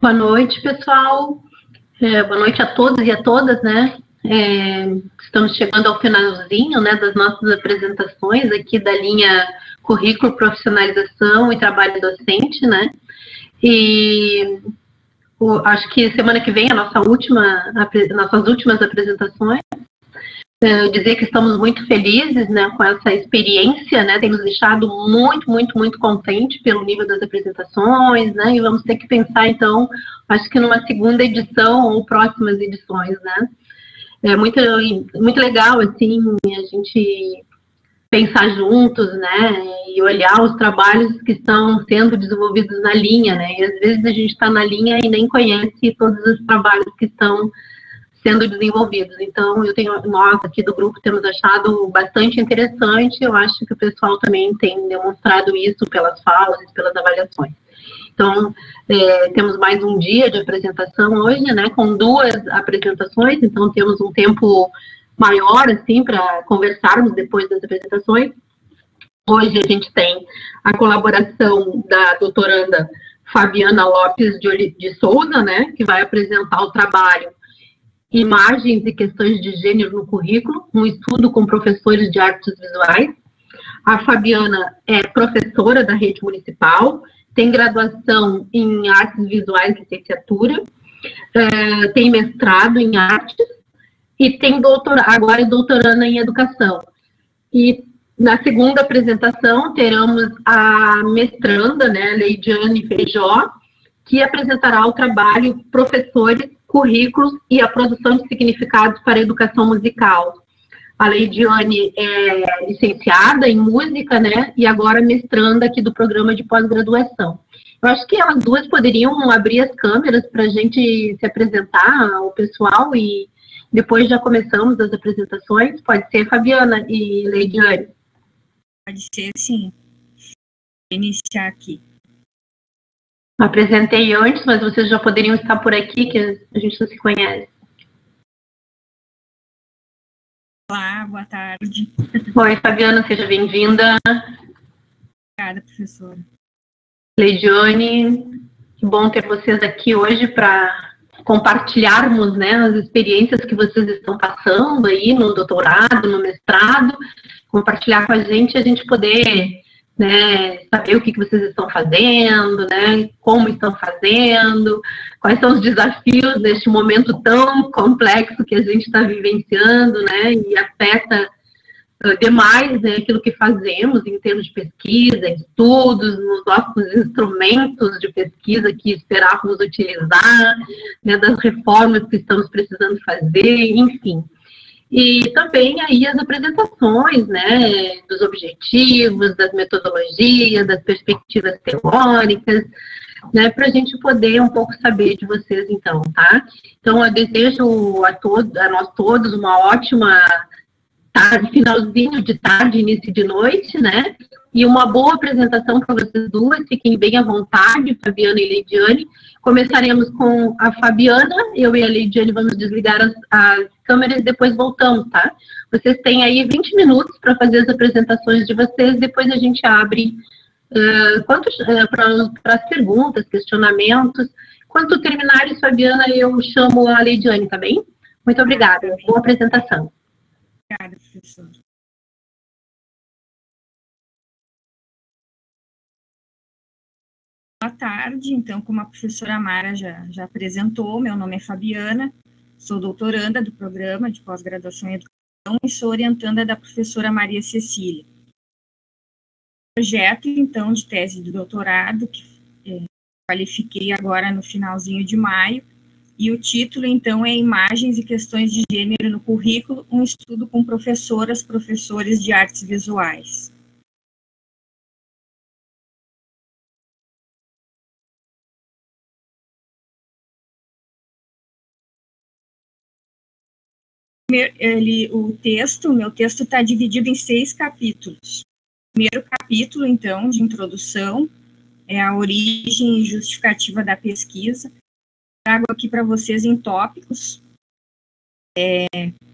Boa noite, pessoal. Boa noite a todos e a todas, né? Estamos chegando ao finalzinho, né, das nossas apresentações aqui da linha Currículo, Profissionalização e Trabalho Docente, né? E acho que semana que vem é nossas últimas apresentações. Dizer que estamos muito felizes, né, com essa experiência, né, tem nos deixado muito contente pelo nível das apresentações, né, e vamos ter que pensar, então, acho que numa segunda edição ou próximas edições, né. É muito legal, assim, a gente pensar juntos, né, e olhar os trabalhos que estão sendo desenvolvidos na linha, né, e às vezes a gente está na linha e nem conhece todos os trabalhos que estão sendo desenvolvidos. Então, nós aqui do grupo temos achado bastante interessante, eu acho que o pessoal também tem demonstrado isso pelas falas, pelas avaliações. Então, temos mais um dia de apresentação hoje, né, com 2 apresentações, então temos um tempo maior, assim, para conversarmos depois das apresentações. Hoje a gente tem a colaboração da doutoranda Fabiana Lopes de Souza, né, que vai apresentar o trabalho Imagens e Questões de Gênero no Currículo, um estudo com professores de artes visuais. A Fabiana é professora da rede municipal, tem graduação em artes visuais e licenciatura, tem mestrado em artes e tem agora é doutoranda em educação. E na segunda apresentação teremos a mestranda, né, Leidiane Feijó, que apresentará o trabalho Professores, Currículos e a Produção de Significados para a Educação Musical. A Leidiane é licenciada em música, né, e agora mestranda aqui do programa de pós-graduação. Eu acho que elas duas poderiam abrir as câmeras para a gente se apresentar ao pessoal e depois já começamos as apresentações. Pode ser, Fabiana e Leidiane? Pode ser, sim. Vou iniciar aqui. Apresentei antes, mas vocês já poderiam estar por aqui, que a gente não se conhece. Olá, boa tarde. Oi, Fabiana, seja bem-vinda. Obrigada, professora. Leidiane, que bom ter vocês aqui hoje para compartilharmos, né, as experiências que vocês estão passando aí no doutorado, no mestrado, compartilhar com a gente poder, né, saber o que vocês estão fazendo, né, como estão fazendo, quais são os desafios neste momento tão complexo que a gente está vivenciando, né, e afeta demais, né, aquilo que fazemos em termos de pesquisa, estudos, nos nossos instrumentos de pesquisa que esperávamos utilizar, né, das reformas que estamos precisando fazer, enfim. E também aí as apresentações, né, dos objetivos, das metodologias, das perspectivas teóricas, né, para a gente poder um pouco saber de vocês, então, tá? Então, eu desejo a nós todos uma ótima tarde, finalzinho de tarde, início de noite, né? E uma boa apresentação para vocês duas, fiquem bem à vontade, Fabiana e Leidiane. Começaremos com a Fabiana, eu e a Leidiane vamos desligar as câmeras e depois voltamos, tá? Vocês têm aí 20 minutos para fazer as apresentações de vocês, depois a gente abre para as perguntas, questionamentos. Quando terminares, Fabiana, eu chamo a Leidiane, tá bem? Muito obrigada, boa apresentação. Obrigada, professora. Boa tarde, então, como a professora Mara já apresentou, meu nome é Fabiana, sou doutoranda do programa de pós-graduação em educação e sou orientanda da professora Maria Cecília. Projeto, então, de tese de doutorado, que qualifiquei agora no finalzinho de maio, e o título, então, é Imagens e Questões de Gênero no Currículo, um estudo com professores de artes visuais. O meu texto está dividido em 6 capítulos. O primeiro capítulo, então, de introdução, é a origem e justificativa da pesquisa. Trago aqui para vocês em tópicos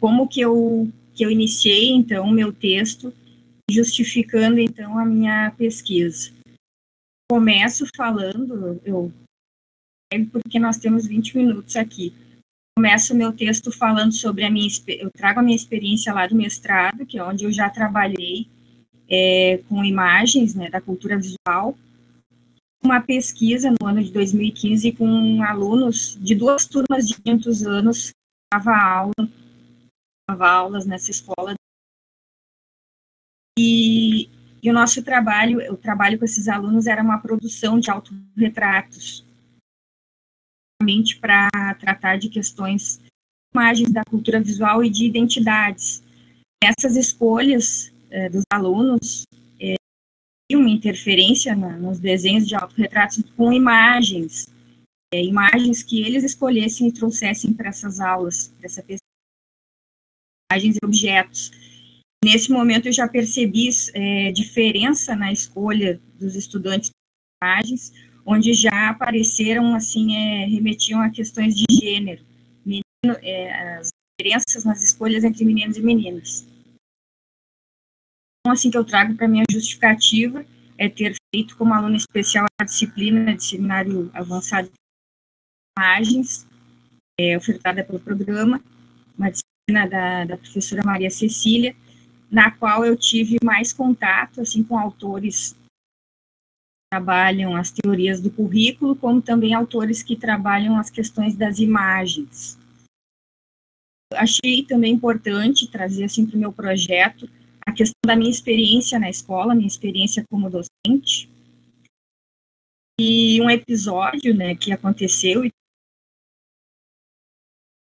como que eu iniciei, então, o meu texto, justificando, então, a minha pesquisa. Começo falando, eu porque nós temos 20 minutos aqui. Começo o meu texto falando sobre eu trago a minha experiência lá do mestrado, que é onde eu já trabalhei com imagens, né, da cultura visual, uma pesquisa no ano de 2015 com alunos de 2 turmas de 500 anos, dava aulas nessa escola. E o nosso trabalho, o trabalho com esses alunos era uma produção de autorretratos, para tratar de questões, imagens da cultura visual e de identidades. Essas escolhas dos alunos uma interferência nos desenhos de autorretratos com imagens, imagens que eles escolhessem e trouxessem para essas aulas, para essa pesquisa, imagens e objetos. Nesse momento eu já percebi diferença na escolha dos estudantes de imagens, onde já apareceram, assim, remetiam a questões de gênero, as diferenças nas escolhas entre meninos e meninas. Então, assim, que eu trago para minha justificativa é ter feito como aluno especial a disciplina de seminário avançado de imagens, ofertada pelo programa, uma disciplina da professora Maria Cecília, na qual eu tive mais contato, assim, com autores que trabalham as teorias do currículo, como também autores que trabalham as questões das imagens. Achei também importante trazer, assim, para o meu projeto, a questão da minha experiência na escola, minha experiência como docente, e um episódio, né, que aconteceu, e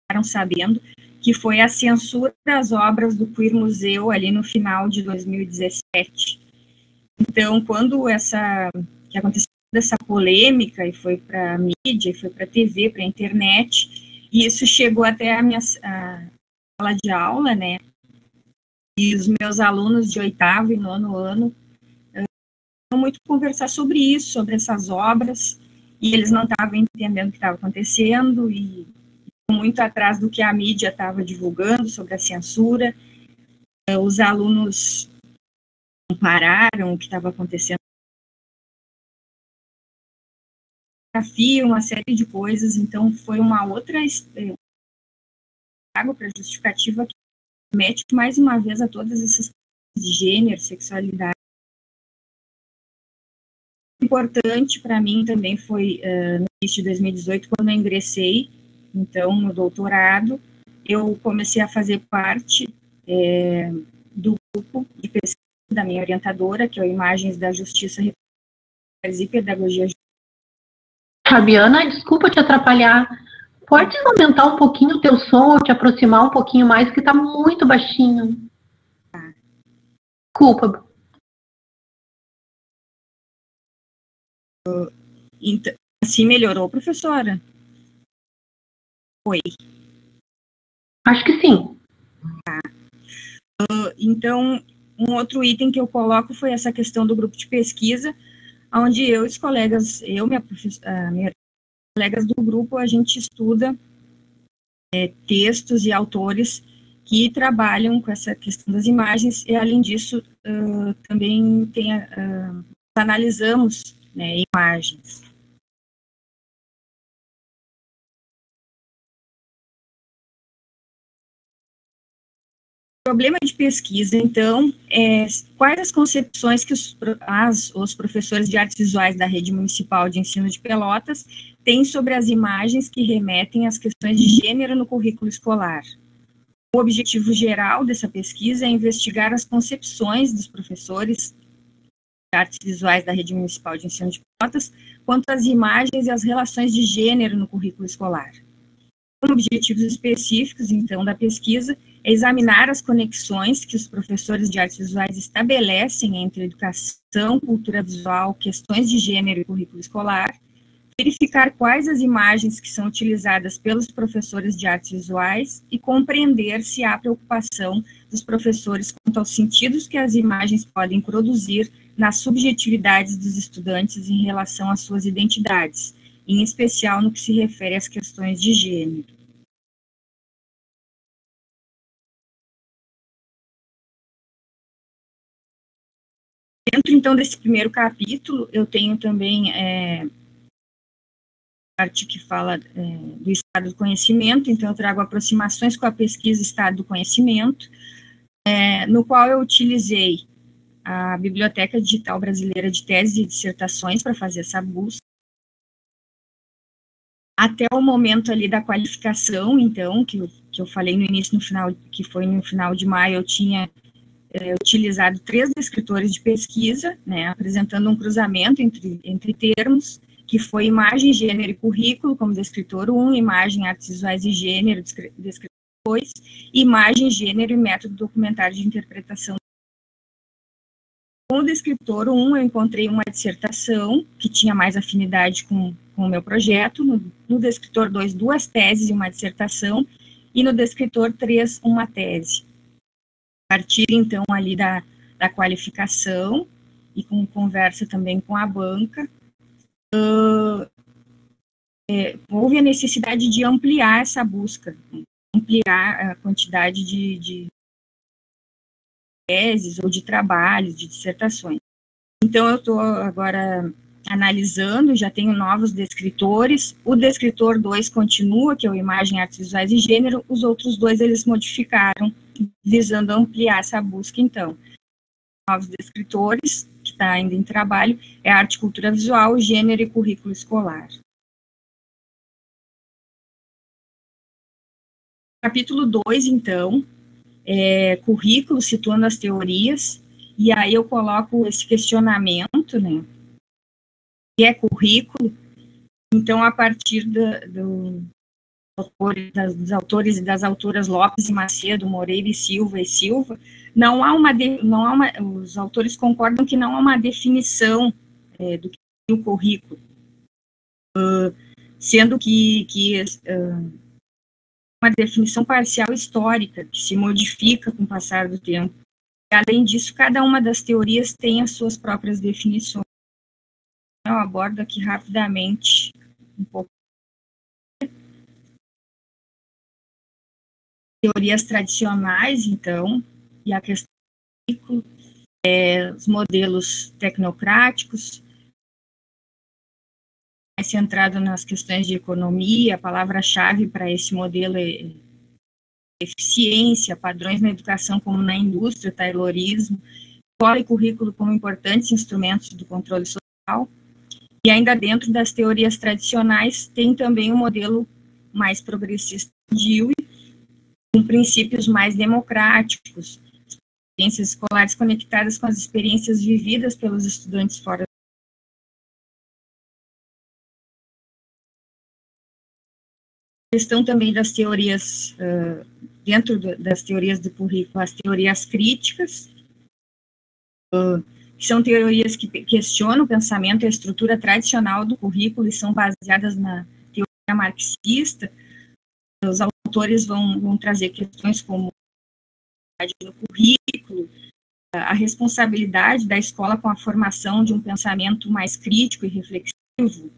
ficaram sabendo, que foi a censura das obras do Queer Museu ali no final de 2017. Então, quando que aconteceu essa polêmica, e foi para a mídia, e foi para a TV, para a internet, e isso chegou até a minha sala de aula, né, e os meus alunos de 8º e 9º ano muito conversar sobre isso, sobre essas obras, e eles não estavam entendendo o que estava acontecendo, e muito atrás do que a mídia estava divulgando sobre a censura. Os alunos compararam o que estava acontecendo, uma série de coisas, então foi uma outra água para justificativa que mete mais uma vez a todas essas questões de gênero, sexualidade. Importante para mim também foi no início de 2018, quando eu ingressei, então, no doutorado, eu comecei a fazer parte do grupo de pesquisa da minha orientadora, que é o Imagens da Justiça e Pedagogia. Fabiana, desculpa te atrapalhar. Pode aumentar um pouquinho o teu som ou te aproximar um pouquinho mais, que está muito baixinho. Desculpa. Então, assim melhorou, professora? Oi. Acho que sim. Então, um outro item que eu coloco foi essa questão do grupo de pesquisa, onde eu e os colegas, minha colegas do grupo, a gente estuda textos e autores que trabalham com essa questão das imagens, e além disso, também analisamos, né, imagens. O problema de pesquisa, então, é quais as concepções que os professores de artes visuais da Rede Municipal de Ensino de Pelotas têm sobre as imagens que remetem às questões de gênero no currículo escolar. O objetivo geral dessa pesquisa é investigar as concepções dos professores de artes visuais da Rede Municipal de Ensino de Pelotas quanto às imagens e as relações de gênero no currículo escolar. Objetivos específicos, então, da pesquisa é examinar as conexões que os professores de artes visuais estabelecem entre educação, cultura visual, questões de gênero e currículo escolar, verificar quais as imagens que são utilizadas pelos professores de artes visuais e compreender se há preocupação dos professores quanto aos sentidos que as imagens podem produzir nas subjetividades dos estudantes em relação às suas identidades, em especial no que se refere às questões de gênero. Dentro, então, desse primeiro capítulo, eu tenho também parte que fala do estado do conhecimento, então eu trago aproximações com a pesquisa Estado do Conhecimento, no qual eu utilizei a Biblioteca Digital Brasileira de Teses e Dissertações para fazer essa busca. Até o momento ali da qualificação, então, que eu falei no início, no final, que foi no final de maio, eu tinha utilizado 3 descritores de pesquisa, né, apresentando um cruzamento entre termos, que foi imagem, gênero e currículo, como descritor 1, imagem, artes visuais e gênero, descritor 2, imagem, gênero e método documentário de interpretação. Com o descritor 1, eu encontrei uma dissertação que tinha mais afinidade com o meu projeto, no descritor 2, 2 teses e uma dissertação, e no descritor 3, uma tese. A partir, então, ali da qualificação, e com conversa também com a banca, houve a necessidade de ampliar essa busca, ampliar a quantidade de teses ou de trabalhos, de dissertações. Então, eu estou agora analisando, já tenho novos descritores, o descritor 2 continua, que é o imagem, artes visuais e gênero, os outros 2 eles modificaram, visando ampliar essa busca, então. Novos descritores, que está ainda em trabalho, é arte e cultura visual, gênero e currículo escolar. Capítulo 2, então, currículo, situando as teorias, e aí eu coloco esse questionamento, né, que é currículo. Então, a partir dos autores e das autoras Lopes e Macedo, Moreira e Silva, os autores concordam que não há uma definição do que é o currículo, sendo que uma definição parcial histórica, que se modifica com o passar do tempo. E, além disso, cada uma das teorias tem as suas próprias definições. Eu abordo aqui rapidamente um pouco. Teorias tradicionais, então, e a questão do currículo, os modelos tecnocráticos, mais centrado nas questões de economia. A palavra-chave para esse modelo é eficiência, padrões na educação como na indústria, taylorismo, escola e currículo como importantes instrumentos do controle social. E ainda dentro das teorias tradicionais, tem também um modelo mais progressista de Dewey, com princípios mais democráticos, experiências escolares conectadas com as experiências vividas pelos estudantes fora. A questão também das teorias, dentro das teorias do currículo, as teorias críticas, que são teorias que questionam o pensamento e a estrutura tradicional do currículo e são baseadas na teoria marxista. Os autores vão trazer questões como no currículo, a responsabilidade da escola com a formação de um pensamento mais crítico e reflexivo,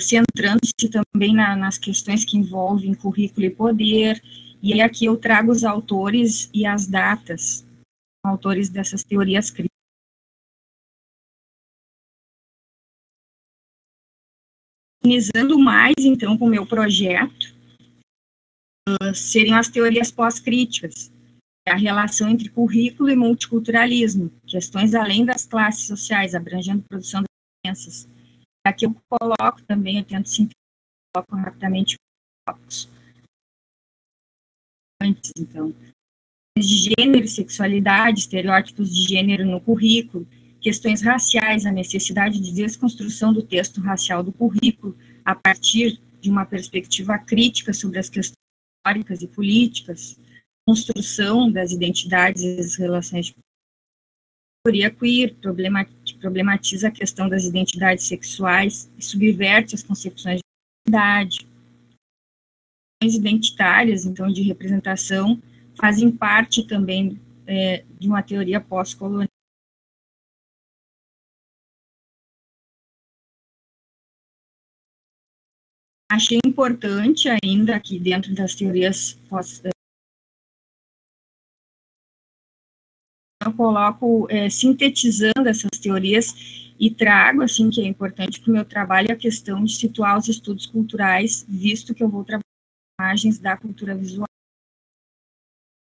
centrando-se também nas questões que envolvem currículo e poder. E aí aqui eu trago os autores e as datas, autores dessas teorias críticas. Organizando mais, então, com o meu projeto, seriam as teorias pós-críticas, a relação entre currículo e multiculturalismo, questões além das classes sociais, abrangendo produção das doenças. Aqui eu coloco também, eu tento sintetizar, coloco rapidamente focos. Antes, então, de gênero e sexualidade, estereótipos de gênero no currículo, questões raciais, a necessidade de desconstrução do texto racial do currículo, a partir de uma perspectiva crítica sobre as questões históricas e políticas, construção das identidades e das relações de teoria queer, que problematiza a questão das identidades sexuais e subverte as concepções de identidade. As identitárias, então, de representação, fazem parte também de uma teoria pós-colonial. Achei importante ainda aqui dentro das teorias eu coloco, sintetizando essas teorias, e trago, assim, que é importante para o meu trabalho, a questão de situar os estudos culturais, visto que eu vou trabalhar com imagens da cultura visual.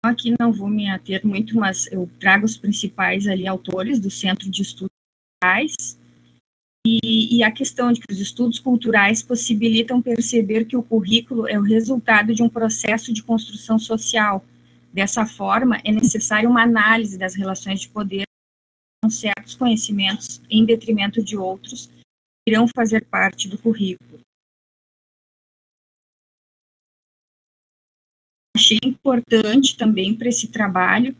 Aqui não vou me ater muito, mas eu trago os principais ali autores do Centro de Estudos Culturais, e a questão de que os estudos culturais possibilitam perceber que o currículo é o resultado de um processo de construção social. Dessa forma, é necessária uma análise das relações de poder com certos conhecimentos em detrimento de outros que irão fazer parte do currículo. Achei importante também para esse trabalho,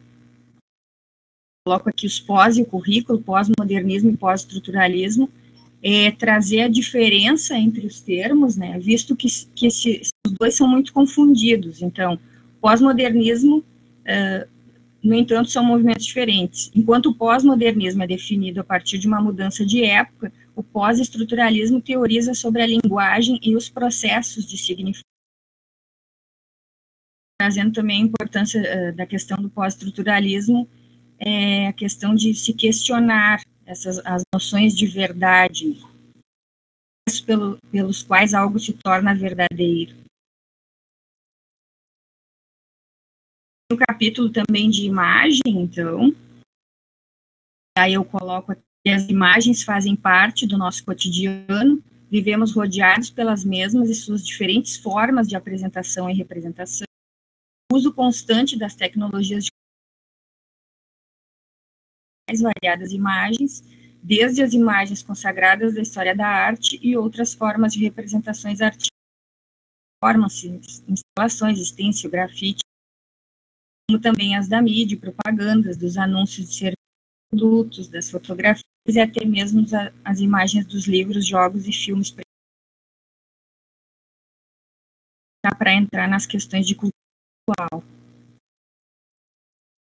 coloco aqui os pós e o currículo, pós-modernismo e pós-estruturalismo, trazer a diferença entre os termos, né, visto que os dois são muito confundidos. Então, pós-modernismo, no entanto, são movimentos diferentes. Enquanto o pós-modernismo é definido a partir de uma mudança de época, o pós-estruturalismo teoriza sobre a linguagem e os processos de significado. Trazendo também a importância da questão do pós-estruturalismo, a questão de se questionar as noções de verdade, pelos quais algo se torna verdadeiro. No capítulo também de imagem, então, aí eu coloco aqui, as imagens fazem parte do nosso cotidiano, vivemos rodeados pelas mesmas e suas diferentes formas de apresentação e representação, o uso constante das tecnologias de mais variadas imagens, desde as imagens consagradas da história da arte e outras formas de representações artísticas, performances, instalações, stencil, grafite, como também as da mídia, propagandas, dos anúncios de serviços, produtos, das fotografias e até mesmo as imagens dos livros, jogos e filmes. Para entrar nas questões de cultura visual.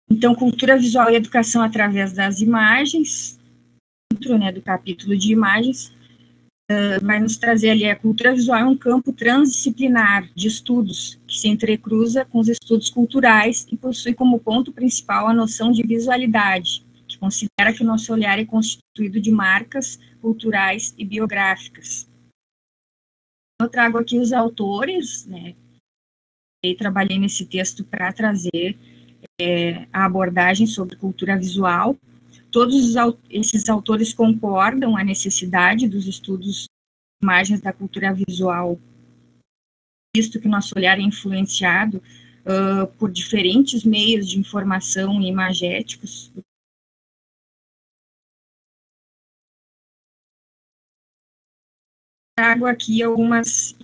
Então, cultura visual e educação através das imagens, dentro, né, do capítulo de imagens, vai nos trazer ali, a cultura visual é um campo transdisciplinar de estudos, que se entrecruza com os estudos culturais e possui como ponto principal a noção de visualidade, que considera que o nosso olhar é constituído de marcas culturais e biográficas. Eu trago aqui os autores, né, e trabalhei nesse texto para trazer a abordagem sobre cultura visual. Todos esses autores concordam a necessidade dos estudos de imagens da cultura visual, visto que nosso olhar é influenciado por diferentes meios de informação e imagéticos. Trago aqui algumas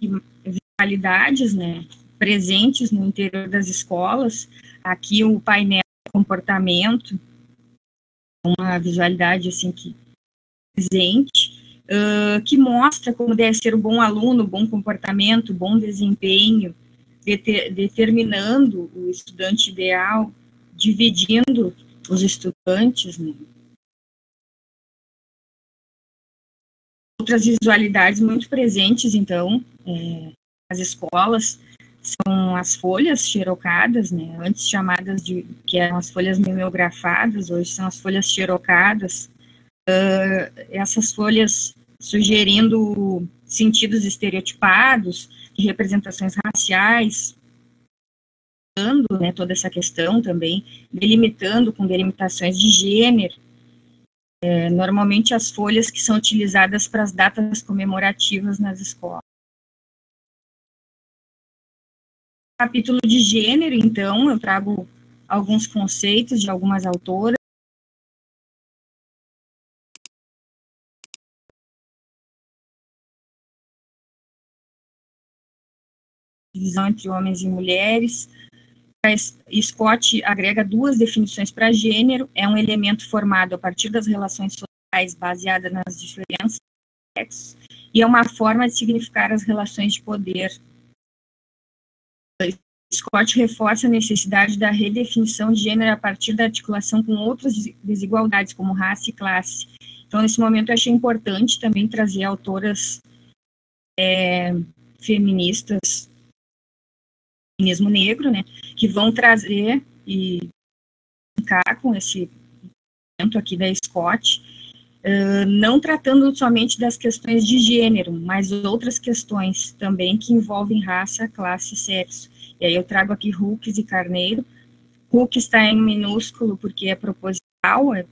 visualidades, né, presentes no interior das escolas. Aqui o painel de comportamento, uma visualidade assim que presente, que mostra como deve ser o bom aluno, bom comportamento, bom desempenho, determinando o estudante ideal, dividindo os estudantes, né? Outras visualidades muito presentes, então, nas escolas, são as folhas xerocadas, né, antes chamadas que eram as folhas mimeografadas, hoje são as folhas xerocadas, essas folhas sugerindo sentidos estereotipados, de representações raciais, dando, né, toda essa questão também, delimitando com delimitações de gênero, normalmente as folhas que são utilizadas para as datas comemorativas nas escolas. Capítulo de gênero, então, eu trago alguns conceitos de algumas autoras. Divisão entre homens e mulheres. Scott agrega duas definições para gênero: é um elemento formado a partir das relações sociais baseadas nas diferenças de sexos, e é uma forma de significar as relações de poder. Scott reforça a necessidade da redefinição de gênero a partir da articulação com outras desigualdades, como raça e classe. Então, nesse momento, eu achei importante também trazer autoras feministas, feminismo negro, né, que vão trazer e brincar com esse evento aqui da Scott, não tratando somente das questões de gênero, mas outras questões também que envolvem raça, classe e sexo. E aí eu trago aqui Hooks e Carneiro. Hooks está em minúsculo porque é proposital, é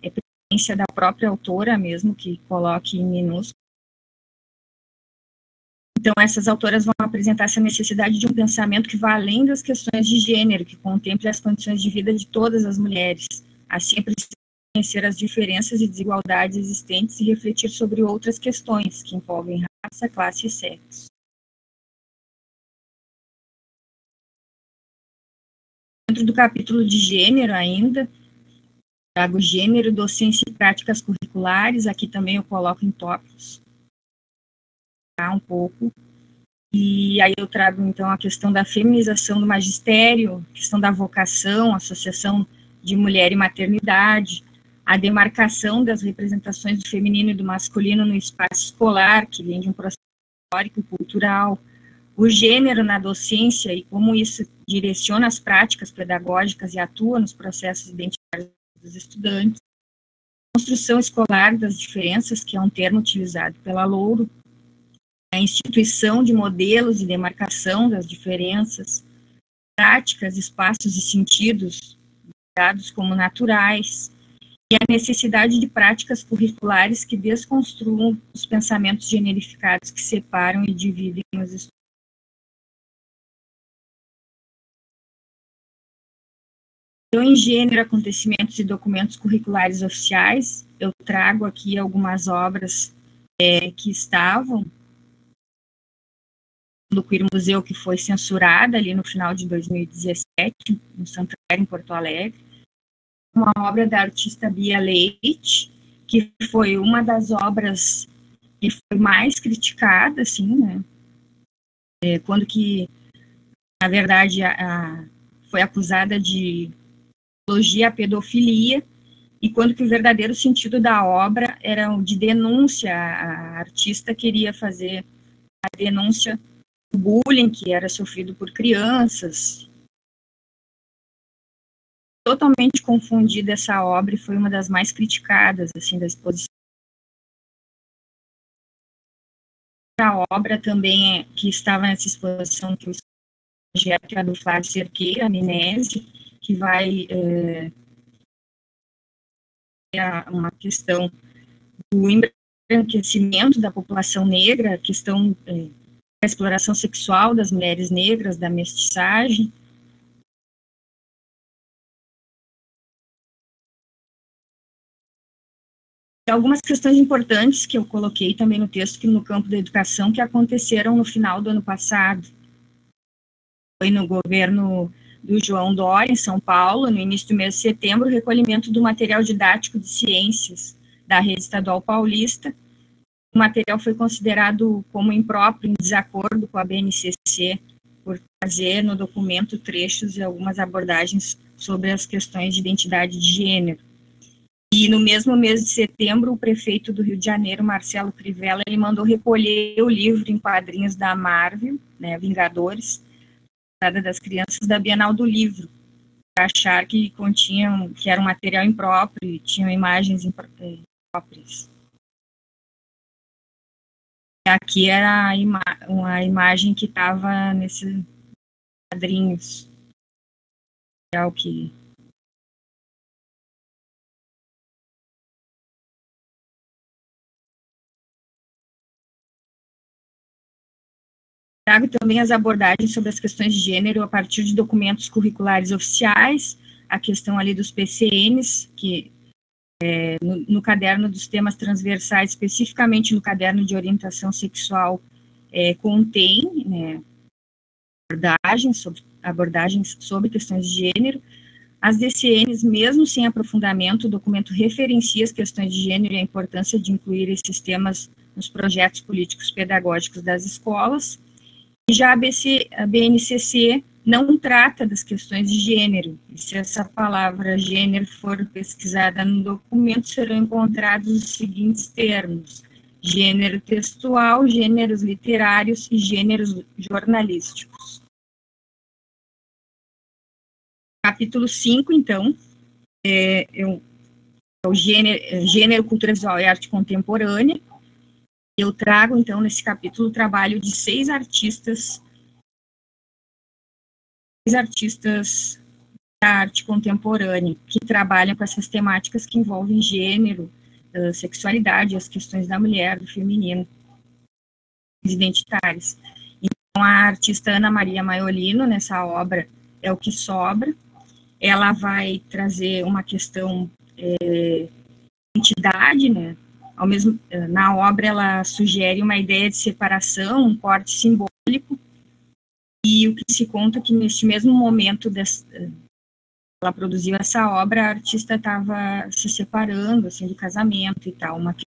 preferência da própria autora mesmo que coloque em minúsculo. Então, essas autoras vão apresentar essa necessidade de um pensamento que vá além das questões de gênero, que contemple as condições de vida de todas as mulheres. Assim, é preciso conhecer as diferenças e desigualdades existentes e refletir sobre outras questões que envolvem raça, classe e sexo. Dentro do capítulo de gênero ainda, trago gênero, docência e práticas curriculares, aqui também eu coloco em tópicos, um pouco. E aí eu trago, então, a questão da feminização do magistério, questão da vocação, associação de mulher e maternidade, a demarcação das representações do feminino e do masculino no espaço escolar, que vem de um processo histórico e cultural, o gênero na docência e como isso direciona as práticas pedagógicas e atua nos processos identitários dos estudantes, construção escolar das diferenças, que é um termo utilizado pela Louro, a instituição de modelos e demarcação das diferenças, práticas, espaços e sentidos dados como naturais, e a necessidade de práticas curriculares que desconstruam os pensamentos generificados que separam e dividem os estudantes. Então, em gênero, acontecimentos e documentos curriculares oficiais, eu trago aqui algumas obras que estavam do Queer Museu, que foi censurada ali no final de 2017, no Santander, em Porto Alegre. Uma obra da artista Bia Leite, que foi uma das obras que foi mais criticada, assim, né? Quando que, na verdade, foi acusada de apologia à pedofilia, e quando que o verdadeiro sentido da obra era o de denúncia. A artista queria fazer a denúncia do bullying que era sofrido por crianças. Totalmente confundida essa obra, e foi uma das mais criticadas, assim, da exposição. A obra também que estava nessa exposição, que o projeto é do Flávio Cerqueira, Amnésia, que vai uma questão do embranquecimento da população negra, a questão da exploração sexual das mulheres negras, da mestiçagem. Algumas questões importantes que eu coloquei também no texto, que no campo da educação, que aconteceram no final do ano passado. Foi no governo do João Dória, em São Paulo, no início do mês de setembro, o recolhimento do material didático de ciências da rede estadual paulista. O material foi considerado como impróprio, em desacordo com a BNCC, por trazer no documento trechos e algumas abordagens sobre as questões de identidade de gênero. E no mesmo mês de setembro, o prefeito do Rio de Janeiro, Marcelo Crivella, ele mandou recolher o livro em quadrinhos da Marvel, né, Vingadores, das crianças da Bienal do Livro, para achar que continham, que era um material impróprio e tinham imagens impróprias. Aqui era uma imagem que estava nesses quadrinhos. É o que trago também as abordagens sobre as questões de gênero a partir de documentos curriculares oficiais, a questão ali dos PCNs, que no caderno dos temas transversais, especificamente no caderno de orientação sexual, contém, né, abordagens sobre questões de gênero. As DCNs, mesmo sem aprofundamento, o documento referencia as questões de gênero e a importância de incluir esses temas nos projetos políticos pedagógicos das escolas. E já a BNCC não trata das questões de gênero. E se essa palavra gênero for pesquisada no documento, serão encontrados os seguintes termos: gênero textual, gêneros literários e gêneros jornalísticos. Capítulo 5, então, eu o gênero, cultura visual e arte contemporânea. Eu trago, então, nesse capítulo, o trabalho de 6 artistas da arte contemporânea, que trabalham com essas temáticas que envolvem gênero, sexualidade, as questões da mulher, do feminino, identitárias. Então, a artista Ana Maria Maiolino, nessa obra, É o que Sobra, ela vai trazer uma questão de identidade, né? Na obra, ela sugere uma ideia de separação, um corte simbólico, e o que se conta é que, neste mesmo momento ela produziu essa obra, a artista estava se separando, assim, do casamento e tal, uma questão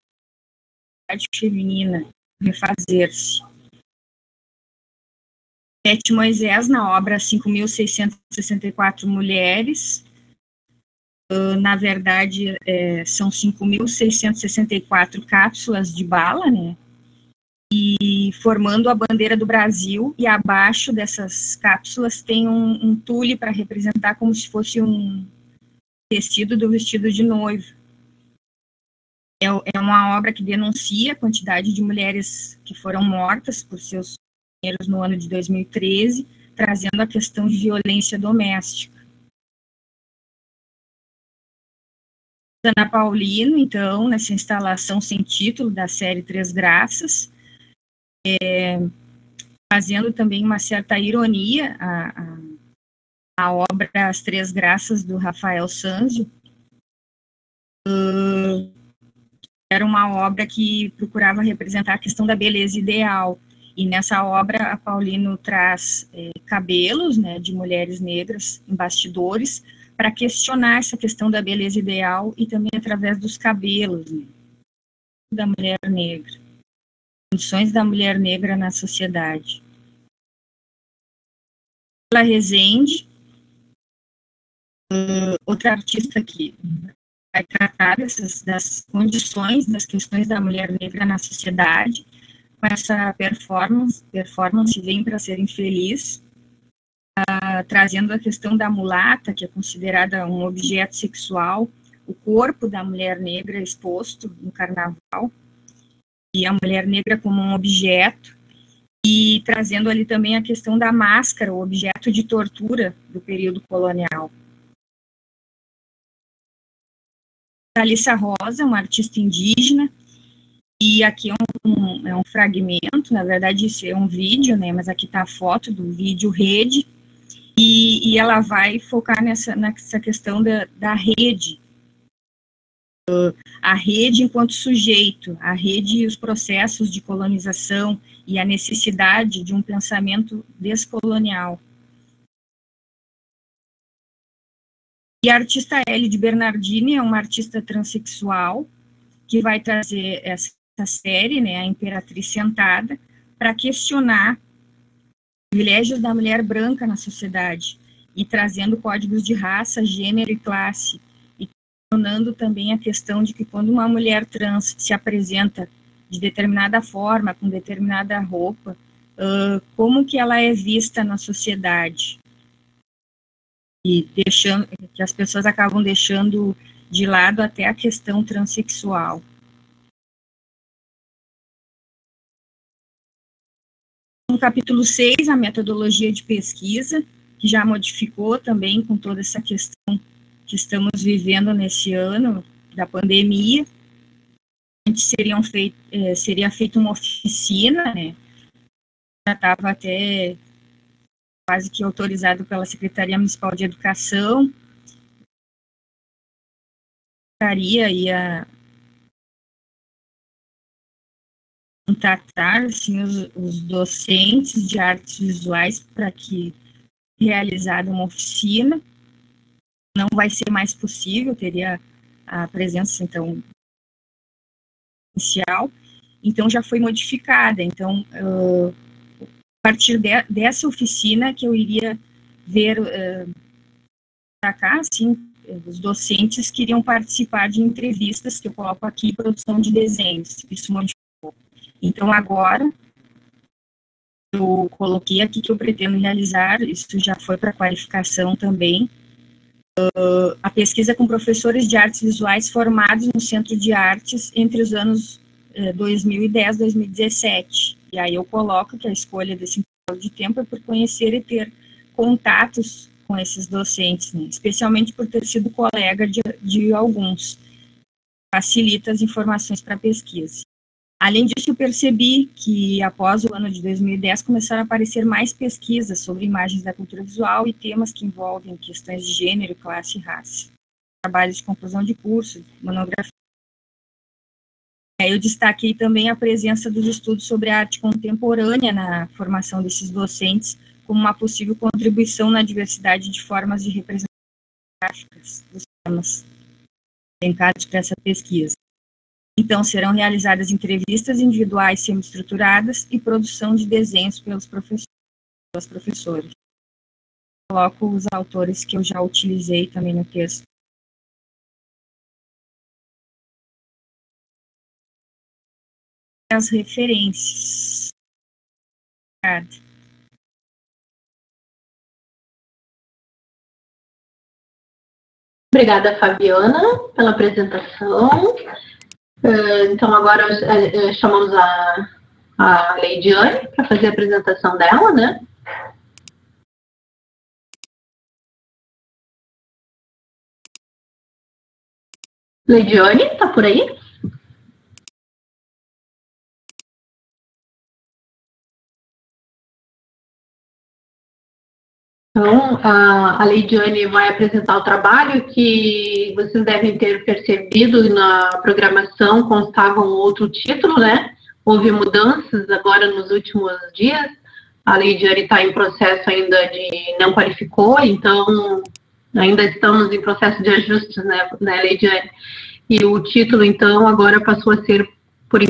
feminina, refazer-se. Beth Moisés, na obra 5.664 Mulheres, na verdade, são 5.664 cápsulas de bala, né? E formando a bandeira do Brasil, e abaixo dessas cápsulas tem um tule para representar como se fosse um tecido do vestido de noivo. É uma obra que denuncia a quantidade de mulheres que foram mortas por seus companheiros no ano de 2013, trazendo a questão de violência doméstica. Ana Paulino, então, nessa instalação sem título da série Três Graças, fazendo também uma certa ironia a obra As Três Graças, do Rafael Sanzio. Era uma obra que procurava representar a questão da beleza ideal, e nessa obra a Paulino traz cabelos, né, de mulheres negras em bastidores, para questionar essa questão da beleza ideal, e também através dos cabelos, né, da mulher negra, condições da mulher negra na sociedade. Paula Rezende, outra artista que vai tratar das condições, das questões da mulher negra na sociedade, com essa performance Vem para Ser Infeliz, trazendo a questão da mulata, que é considerada um objeto sexual, o corpo da mulher negra exposto no carnaval, e a mulher negra como um objeto, e trazendo ali também a questão da máscara, o objeto de tortura do período colonial. Thalissa Rosa, uma artista indígena, e aqui é um fragmento, na verdade isso é um vídeo, né, mas aqui está a foto do vídeo Rede, e ela vai focar nessa questão da rede, a rede enquanto sujeito, a rede e os processos de colonização e a necessidade de um pensamento descolonial. E a artista Ellie de Bernardini é uma artista transexual que vai trazer essa série, né, A Imperatriz Sentada, para questionar os privilégios da mulher branca na sociedade e trazendo códigos de raça, gênero e classe, e questionando também a questão de que quando uma mulher trans se apresenta de determinada forma, com determinada roupa, como que ela é vista na sociedade, e deixando que as pessoas acabam deixando de lado até a questão transexual. No capítulo 6, a metodologia de pesquisa, que já modificou também com toda essa questão que estamos vivendo nesse ano da pandemia. Antes seria feita uma oficina, né? Já estava até quase que autorizado pela Secretaria Municipal de Educação. Ia contratar assim, os docentes de artes visuais para que realizada uma oficina. Não vai ser mais possível, teria a presença, então, inicial. Então, já foi modificada. Então, a partir dessa oficina que eu iria ver para cá, assim, os docentes queriam participar de entrevistas, que eu coloco aqui, produção de desenhos. Isso modificou. Então, agora, eu coloquei aqui que eu pretendo realizar, isso já foi para qualificação também, a pesquisa com professores de artes visuais formados no Centro de Artes entre os anos 2010 e 2017. E aí eu coloco que a escolha desse intervalo de tempo é por conhecer e ter contatos com esses docentes, né? Especialmente por ter sido colega de alguns. Facilita as informações para a pesquisa. Além disso, eu percebi que, após o ano de 2010, começaram a aparecer mais pesquisas sobre imagens da cultura visual e temas que envolvem questões de gênero, classe e raça. Trabalhos de conclusão de curso, monografia. Eu destaquei também a presença dos estudos sobre a arte contemporânea na formação desses docentes, como uma possível contribuição na diversidade de formas de representação gráficas dos temas elencados para essa pesquisa. Então, serão realizadas entrevistas individuais semi-estruturadas e produção de desenhos pelos professores. Coloco os autores que eu já utilizei também no texto. As referências. Obrigada, Fabiana, pela apresentação. Então, agora chamamos a Leidiane para fazer a apresentação dela, né? Leidiane, está por aí? Então, a Leidiane vai apresentar o trabalho que vocês devem ter percebido na programação, constava um outro título, né? Houve mudanças agora nos últimos dias. A Leidiane está em processo ainda de não qualificou, então ainda estamos em processo de ajustes, né, Leidiane? E o título, então, agora passou a ser,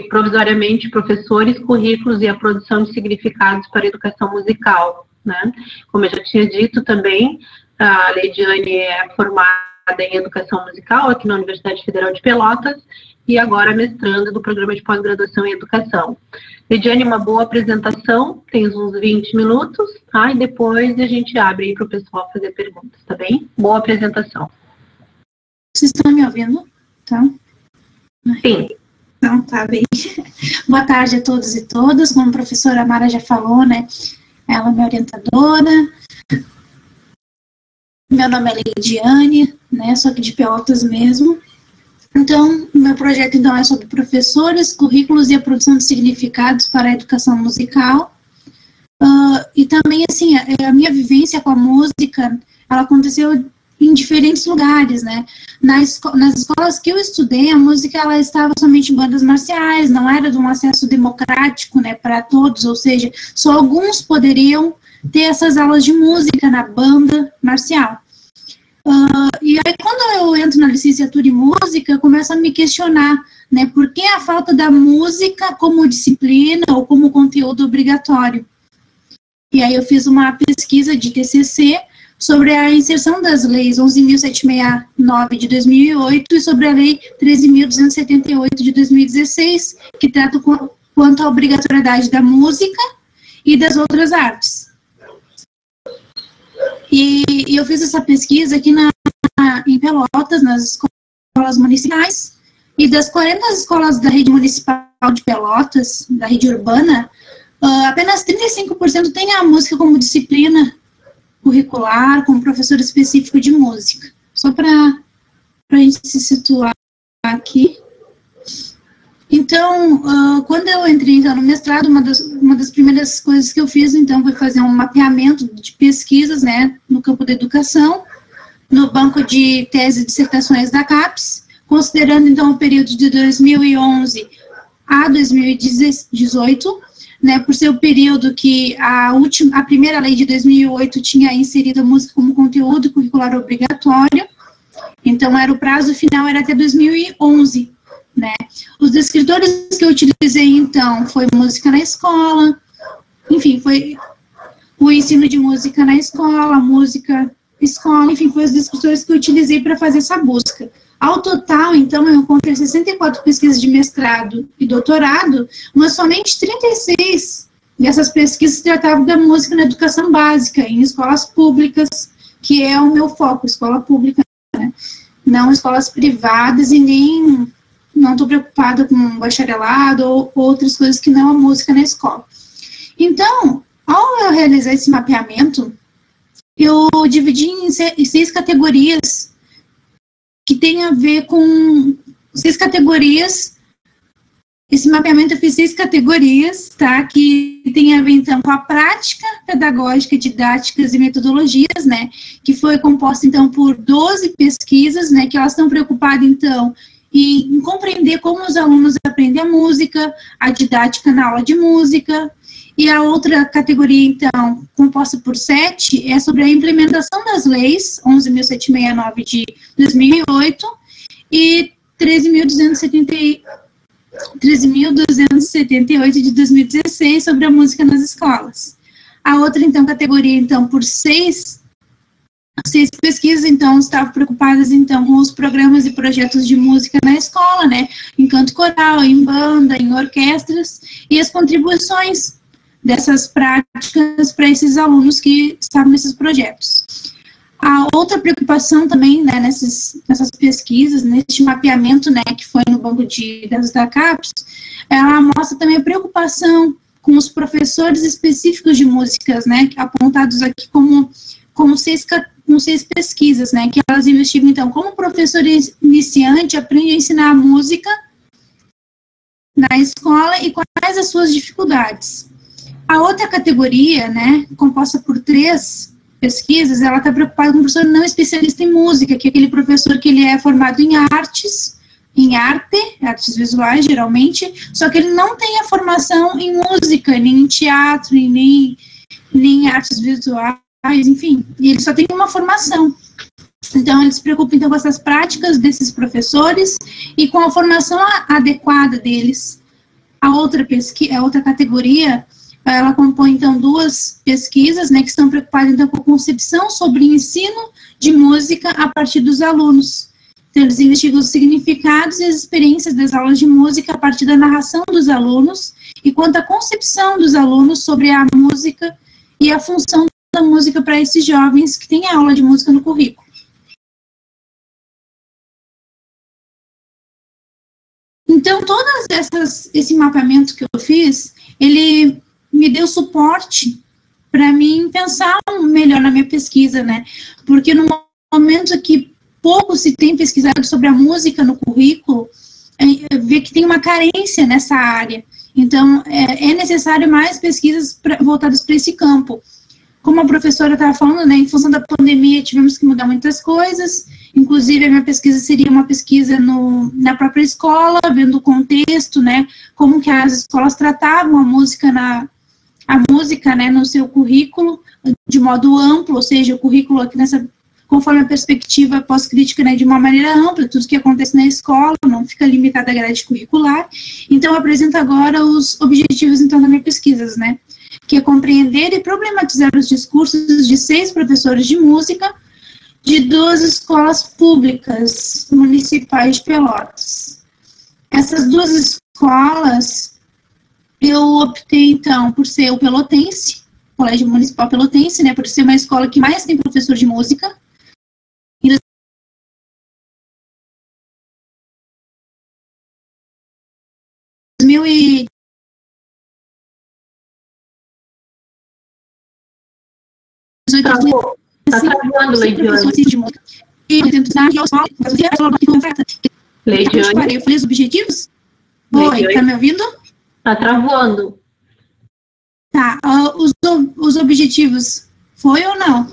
provisoriamente, Professores, Currículos e a Produção de Significados para a Educação Musical. Né? Como eu já tinha dito também, a Leidiane é formada em Educação Musical aqui na Universidade Federal de Pelotas e agora mestranda do Programa de Pós-Graduação em Educação. Leidiane, uma boa apresentação, tem uns 20 minutos, tá? E depois a gente abre aí para o pessoal fazer perguntas, tá bem? Boa apresentação. Vocês estão me ouvindo? Tá? Sim. Então, tá bem. Boa tarde a todos e todas, como a professora Mara já falou, né? Ela é minha orientadora. Meu nome é Leidiane, né? Sou aqui de Pelotas mesmo. Então, o meu projeto então é sobre professores, currículos e a produção de significados para a educação musical. E também, assim, a minha vivência com a música, ela aconteceu em diferentes lugares, né? Nas escolas que eu estudei, a música ela estava somente em bandas marciais, não era de um acesso democrático, né, para todos, ou seja, só alguns poderiam ter essas aulas de música na banda marcial. E aí, quando eu entro na licenciatura em música, eu começo a me questionar, né, por que a falta da música como disciplina ou como conteúdo obrigatório? E aí eu fiz uma pesquisa de TCC sobre a inserção das leis 11.769 de 2008 e sobre a lei 13.278 de 2016, que trata quanto à obrigatoriedade da música e das outras artes. E eu fiz essa pesquisa aqui em Pelotas, nas escolas municipais, e das 40 escolas da rede municipal de Pelotas, da rede urbana, apenas 35% tem a música como disciplina curricular, com professor específico de música. Só para a gente se situar aqui. Então, quando eu entrei então, no mestrado, uma das primeiras coisas que eu fiz, então, foi fazer um mapeamento de pesquisas, né, no campo da educação, no banco de tese e dissertações da CAPES, considerando, então, o período de 2011 a 2018, né, por ser o período que a primeira lei de 2008 tinha inserido a música como conteúdo curricular obrigatório, então o prazo final era até 2011, né. Os escritores que eu utilizei, então, foi música na escola, enfim, foi o ensino de música na escola, enfim, foi os escritores que eu utilizei para fazer essa busca. Ao total, então, eu encontrei 64 pesquisas de mestrado e doutorado, mas somente 36 dessas pesquisas tratavam da música na educação básica, em escolas públicas, que é o meu foco, escola pública, né? Não escolas privadas e nem não estou preocupada com bacharelado ou outras coisas que não a música na escola. Então, ao eu realizar esse mapeamento, eu dividi em 6 categorias que tem a ver com 6 categorias. Esse mapeamento eu fiz 6 categorias, tá? Que tem a ver, então, com a prática pedagógica, didáticas e metodologias, né? Que foi composta, então, por 12 pesquisas, né? Que elas estão preocupadas, então, em compreender como os alunos aprendem a música, a didática na aula de música. E a outra categoria, então, composta por 7, é sobre a implementação das leis 11.769 de 2008 e 13.278 de 2016 sobre a música nas escolas. A outra, então, categoria, então, por 6 pesquisas, então, estavam preocupadas, então, com os programas e projetos de música na escola, né, em canto coral, em banda, em orquestras, e as contribuições dessas práticas para esses alunos que estavam nesses projetos. A outra preocupação também, né, nessas pesquisas, nesse mapeamento, né, que foi no banco de dados da CAPES, ela mostra também a preocupação com os professores específicos de músicas, né, apontados aqui como 6 pesquisas, né, que elas investigam, então, como o professor iniciante aprende a ensinar a música na escola e quais as suas dificuldades. A outra categoria, né, composta por 3 pesquisas, ela está preocupada com o professor não especialista em música, que é aquele professor que ele é formado em artes visuais, geralmente, só que ele não tem a formação em música, nem em teatro, nem em artes visuais, enfim, e ele só tem uma formação. Então, ele se preocupa, então, com essas práticas desses professores e com a formação adequada deles. A outra categoria, ela compõe, então, 2 pesquisas, né, que estão preocupadas, então, com a concepção sobre o ensino de música a partir dos alunos. Então, eles investigam os significados e as experiências das aulas de música a partir da narração dos alunos e quanto à concepção dos alunos sobre a música e a função da música para esses jovens que têm aula de música no currículo. Então, esse mapeamento que eu fiz, ele me deu suporte para mim pensar melhor na minha pesquisa, né? Porque no momento que pouco se tem pesquisado sobre a música no currículo, vê que tem uma carência nessa área. Então, é necessário mais pesquisas voltadas para esse campo. Como a professora estava falando, né, em função da pandemia, tivemos que mudar muitas coisas. Inclusive, a minha pesquisa seria uma pesquisa na própria escola, vendo o contexto, né, como que as escolas tratavam a música, né, no seu currículo, de modo amplo, ou seja, o currículo aqui conforme a perspectiva pós-crítica, né, de uma maneira ampla, tudo que acontece na escola, não fica limitado à grade curricular. Então, eu apresento agora os objetivos, então, da minha pesquisa, né, que é compreender e problematizar os discursos de 6 professores de música de 2 escolas públicas municipais de Pelotas. Essas 2 escolas, eu optei, então, por ser o Pelotense, Colégio Municipal Pelotense, né, por ser uma escola que mais tem professor de música. Em 2018, Tá travando, Leidiane. Eu falei os objetivos? Oi, tá me ouvindo? Tá travando. Tá, os objetivos, foi ou não?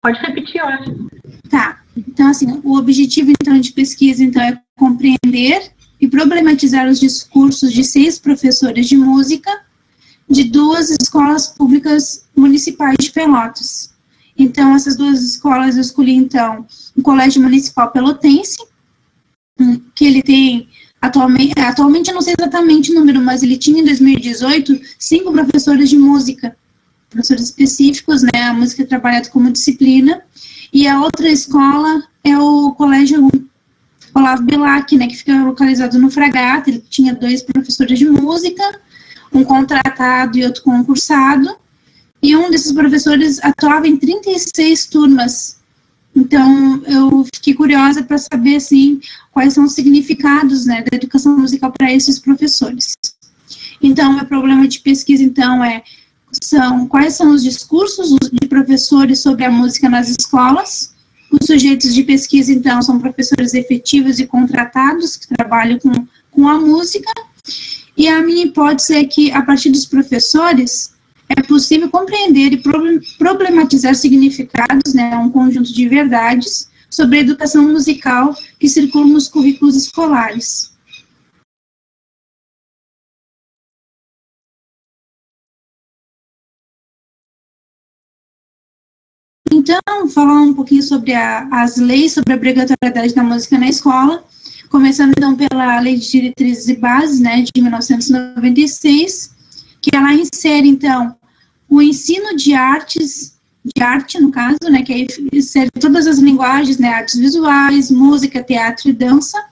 Pode repetir, eu acho. Tá, então assim, o objetivo então de pesquisa então é compreender e problematizar os discursos de 6 professores de música de 2 escolas públicas municipais de Pelotas. Então, essas 2 escolas eu escolhi, então, o Colégio Municipal Pelotense, que ele tem, atualmente eu não sei exatamente o número, mas ele tinha em 2018 5 professores de música, professores específicos, né, a música é trabalhada como disciplina, e a outra escola é o Colégio Olavo Bilac, né, que fica localizado no Fragata. Ele tinha 2 professores de música, um contratado e outro concursado, e um desses professores atuava em 36 turmas. Então, eu fiquei curiosa para saber, assim, quais são os significados, né, da educação musical para esses professores. Então, meu problema de pesquisa, então, quais são os discursos de professores sobre a música nas escolas. Os sujeitos de pesquisa, então, são professores efetivos e contratados que trabalham com a música. E a minha hipótese é que, a partir dos professores, é possível compreender e problematizar significados, né, um conjunto de verdades sobre a educação musical que circulam nos currículos escolares. Então, falar um pouquinho sobre as leis sobre a obrigatoriedade da música na escola, começando então pela Lei de Diretrizes e Bases, né, de 1996, que ela insere, então, o ensino de arte, no caso, né, que aí insere todas as linguagens, né, artes visuais, música, teatro e dança.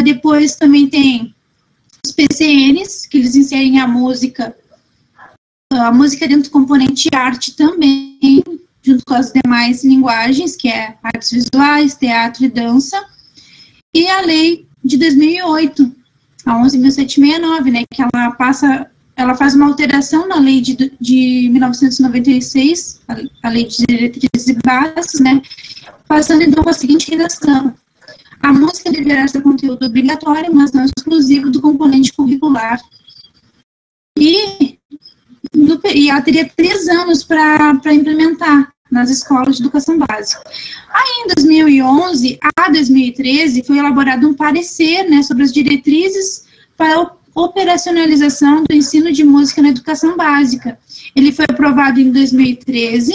Depois também tem os PCNs, que eles inserem a música dentro do componente arte também, junto com as demais linguagens, que é artes visuais, teatro e dança. E a lei de 2008, a 11.769, né, que ela faz uma alteração na lei de 1996, a lei de diretrizes e bases, né, passando então com a seguinte redação: a música deverá ser conteúdo obrigatório, mas não exclusivo do componente curricular. E ela teria 3 anos para implementar nas escolas de educação básica. Aí, em 2011 a 2013, foi elaborado um parecer, né, sobre as diretrizes para a operacionalização do ensino de música na educação básica. Ele foi aprovado em 2013,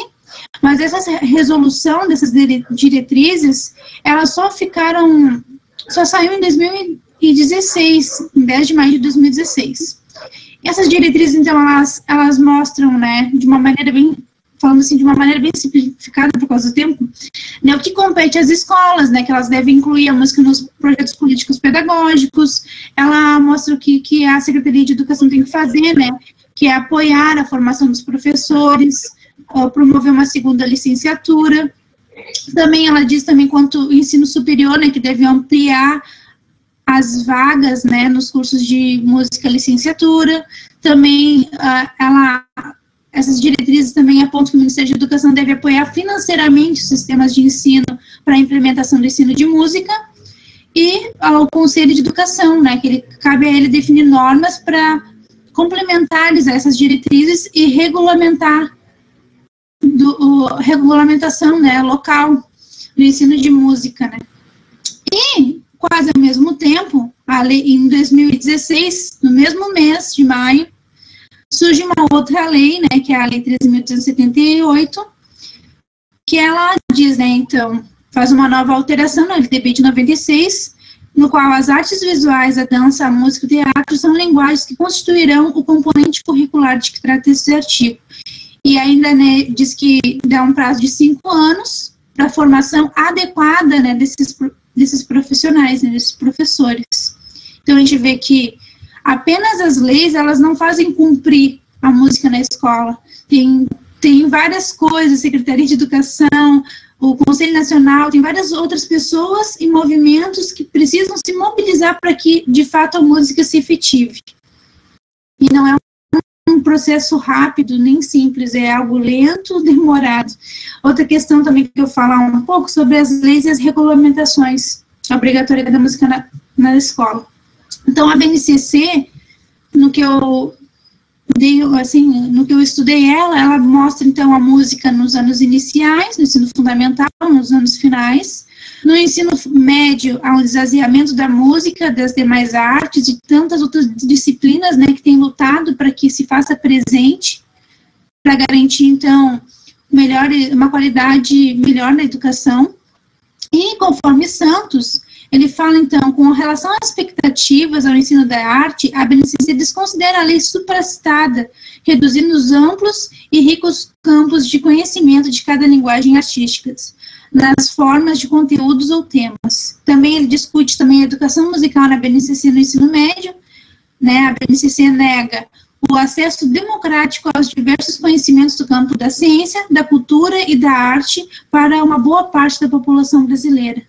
mas essa resolução dessas diretrizes, elas só saiu em 2016, em 10 de maio de 2016. Essas diretrizes, então, elas mostram, né, de uma maneira bem simplificada por causa do tempo, né, o que compete às escolas, né, que elas devem incluir a música nos projetos políticos pedagógicos. Ela mostra o que a Secretaria de Educação tem que fazer, né, que é apoiar a formação dos professores, promover uma segunda licenciatura. Também ela diz também quanto o ensino superior, né, que deve ampliar as vagas, né, nos cursos de música licenciatura. Também essas diretrizes também apontam que o Ministério de Educação deve apoiar financeiramente os sistemas de ensino para a implementação do ensino de música, e ao Conselho de Educação, né, que cabe a ele definir normas para complementares a essas diretrizes e regulamentação, né, local do ensino de música, né. E, quase ao mesmo tempo, em 2016, no mesmo mês de maio, surge uma outra lei, né, que é a Lei 13.878, que ela diz, né, então, faz uma nova alteração na LDB de 96, no qual as artes visuais, a dança, a música e o teatro são linguagens que constituirão o componente curricular de que trata esse artigo. E ainda, né, diz que dá um prazo de 5 anos para a formação adequada, né, desses profissionais, né, desses professores. Então, a gente vê que apenas as leis, elas não fazem cumprir a música na escola. Tem várias coisas, Secretaria de Educação, o Conselho Nacional, tem várias outras pessoas e movimentos que precisam se mobilizar para que, de fato, a música se efetive. E não é um processo rápido, nem simples, é algo lento, demorado. Outra questão também que eu falar um pouco sobre as leis e as regulamentações, a obrigatoriedade da música na escola. Então, a BNCC, no que eu estudei ela mostra, então, a música nos anos iniciais, no ensino fundamental, nos anos finais. No ensino médio, há um esvaziamento da música, das demais artes e tantas outras disciplinas, né, que têm lutado para que se faça presente, para garantir, então, uma qualidade melhor na educação. E, conforme Santos, ele fala, então, com relação às expectativas ao ensino da arte, a BNCC desconsidera a lei supracitada, reduzindo os amplos e ricos campos de conhecimento de cada linguagem artística, nas formas de conteúdos ou temas. Também ele discute também a educação musical na BNCC no ensino médio, né? A BNCC nega o acesso democrático aos diversos conhecimentos do campo da ciência, da cultura e da arte para uma boa parte da população brasileira.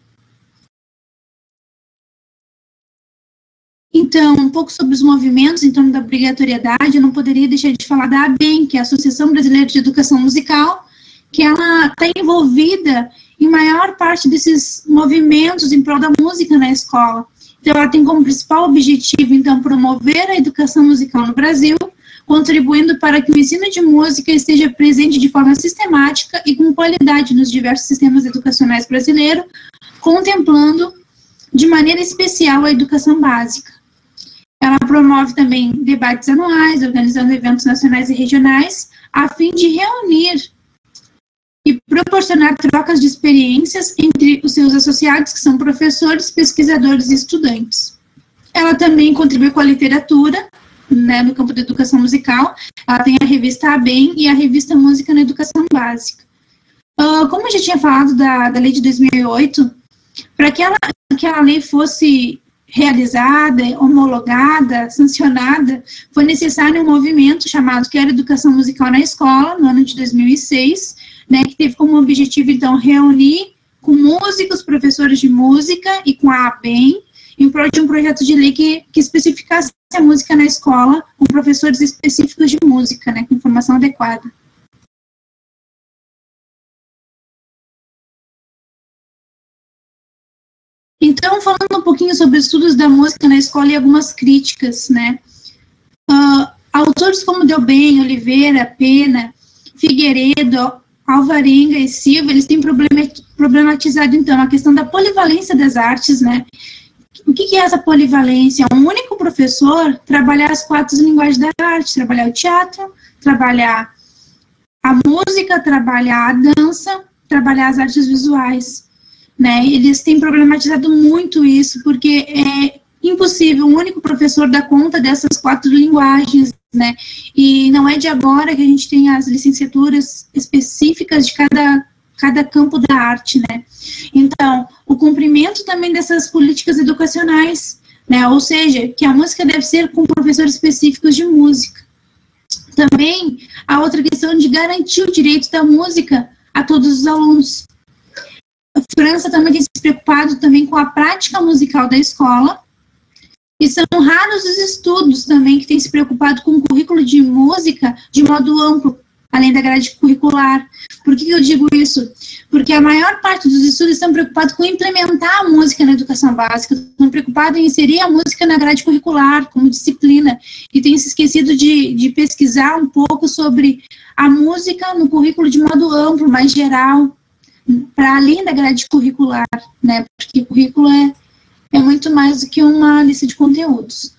Então, um pouco sobre os movimentos em torno da obrigatoriedade, eu não poderia deixar de falar da ABEM, que é a Associação Brasileira de Educação Musical, que ela está envolvida em maior parte desses movimentos em prol da música na escola. Então, ela tem como principal objetivo, então, promover a educação musical no Brasil, contribuindo para que o ensino de música esteja presente de forma sistemática e com qualidade nos diversos sistemas educacionais brasileiros, contemplando de maneira especial a educação básica. Ela promove também debates anuais, organizando eventos nacionais e regionais, a fim de reunir e proporcionar trocas de experiências entre os seus associados, que são professores, pesquisadores e estudantes. Ela também contribui com a literatura, né, no campo da educação musical. Ela tem a revista ABEM e a revista Música na Educação Básica. Como eu já tinha falado da lei de 2008, para que aquela lei fosse realizada, homologada, sancionada, foi necessário um movimento chamado que era Educação Musical na Escola, no ano de 2006, né, que teve como objetivo, então, reunir com músicos, professores de música e com a ABEM, em prol de um projeto de lei que especificasse a música na escola, com professores específicos de música, né, com formação adequada. Então, falando um pouquinho sobre estudos da música na escola e algumas críticas, né, autores como Delben, Oliveira, Pena, Figueiredo, Alvarenga e Silva, eles têm problematizado, então, a questão da polivalência das artes, né. O que é essa polivalência? Um único professor trabalhar as 4 linguagens da arte, trabalhar o teatro, trabalhar a música, trabalhar a dança, trabalhar as artes visuais, né? Eles têm problematizado muito isso, porque é impossível um único professor dar conta dessas 4 linguagens, né? E não é de agora que a gente tem as licenciaturas específicas de cada campo da arte, né? Então, o cumprimento também dessas políticas educacionais, né? Ou seja, que a música deve ser com professores específicos de música. Também, a outra questão de garantir o direito da música a todos os alunos. A França também tem se preocupado também com a prática musical da escola, e são raros os estudos também que têm se preocupado com o currículo de música de modo amplo, além da grade curricular. Por que eu digo isso? Porque a maior parte dos estudos estão preocupados com implementar a música na educação básica, estão preocupados em inserir a música na grade curricular, como disciplina, e têm se esquecido de pesquisar um pouco sobre a música no currículo de modo amplo, mais geral, para além da grade curricular, né? Porque o currículo é muito mais do que uma lista de conteúdos.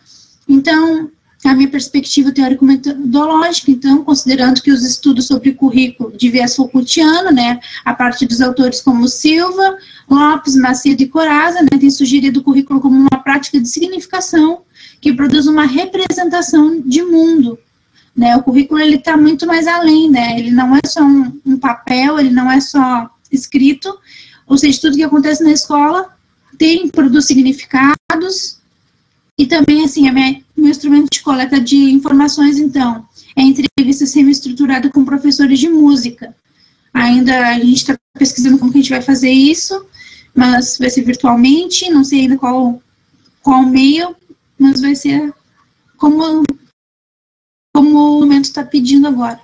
Então, a minha perspectiva teórico-metodológica, então, considerando que os estudos sobre currículo de viés Foucaultiano, né, a partir dos autores como Silva, Lopes, Macedo e Corazza, né, tem sugerido o currículo como uma prática de significação que produz uma representação de mundo, né. O currículo, ele está muito mais além, né, ele não é só um papel, ele não é só escrito, ou seja, tudo que acontece na escola produz significados. E também, assim, meu instrumento de coleta de informações, então, é entrevista semi-estruturada com professores de música. Ainda a gente está pesquisando como que a gente vai fazer isso, mas vai ser virtualmente, não sei ainda qual meio, mas vai ser como o momento está pedindo agora.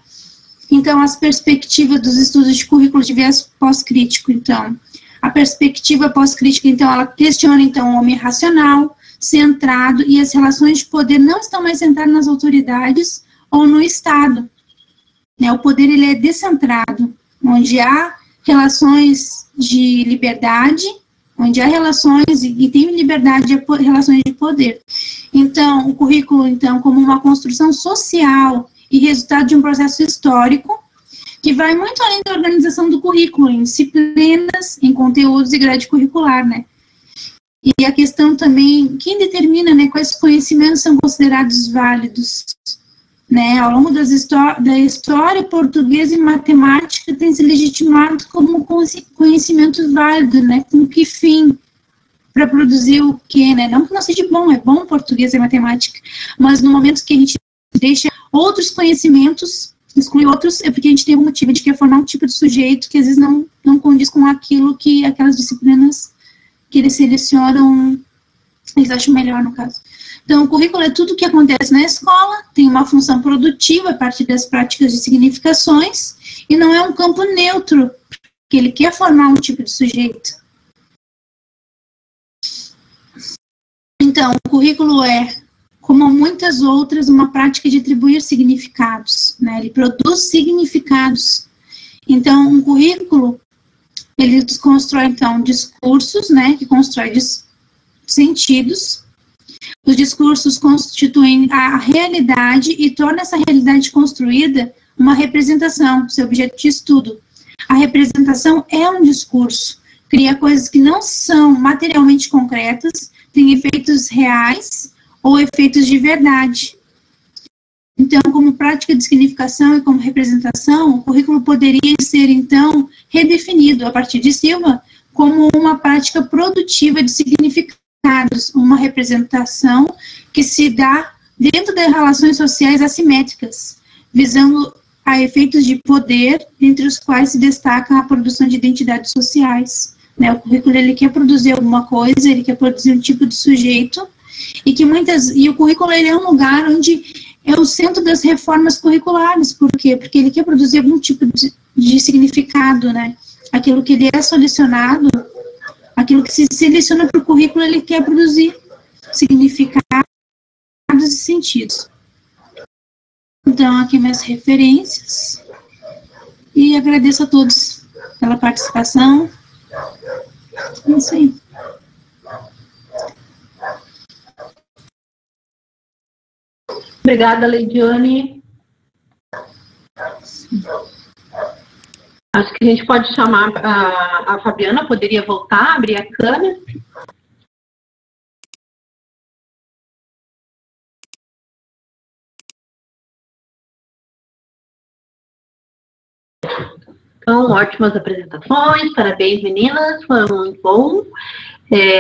Então, as perspectivas dos estudos de currículo de viés pós-crítico, então, a perspectiva pós-crítica, então, ela questiona, então, o homem racional, centrado, e as relações de poder não estão mais centradas nas autoridades ou no Estado, né? O poder, ele é descentrado, onde há relações de liberdade, onde há relações, e tem liberdade, relações de poder. Então, o currículo, então, como uma construção social e resultado de um processo histórico, que vai muito além da organização do currículo, em disciplinas, em conteúdos e grade curricular, né? E a questão também, quem determina, né, quais conhecimentos são considerados válidos, né? Ao longo da história, português e matemática tem se legitimado como conhecimento válido, né? Com que fim? Para produzir o quê, né? Não que não seja bom, é bom português e matemática, mas no momento que a gente deixa outros conhecimentos, exclui outros, é porque a gente tem um motivo, a gente quer formar um tipo de sujeito que às vezes não condiz com aquilo que aquelas disciplinas que eles selecionam, eles acham melhor no caso. Então, o currículo é tudo o que acontece na escola, tem uma função produtiva a partir das práticas de significações, e não é um campo neutro, porque ele quer formar um tipo de sujeito. Então, o currículo é, como muitas outras, uma prática de atribuir significados, né? Ele produz significados. Então, um currículo, ele constrói, então, discursos, né? Que constrói sentidos. Os discursos constituem a realidade e torna essa realidade construída uma representação, seu objeto de estudo. A representação é um discurso, cria coisas que não são materialmente concretas, tem efeitos reais ou efeitos de verdade. Então, como prática de significação e como representação, o currículo poderia ser, então, redefinido a partir de Silva como uma prática produtiva de significados, uma representação que se dá dentro das relações sociais assimétricas, visando a efeitos de poder, entre os quais se destaca a produção de identidades sociais. Né? O currículo, ele quer produzir alguma coisa, ele quer produzir um tipo de sujeito, e o currículo, ele é um lugar onde é o centro das reformas curriculares. Por quê? Porque ele quer produzir algum tipo de significado, né? Aquilo que ele é selecionado, aquilo que se seleciona para o currículo, ele quer produzir significados e sentidos. Então, aqui minhas referências. E agradeço a todos pela participação. É isso aí. Obrigada, Leidiane. Acho que a gente pode chamar a Fabiana, poderia voltar, abrir a câmera. Então, ótimas apresentações, parabéns, meninas, foi muito bom.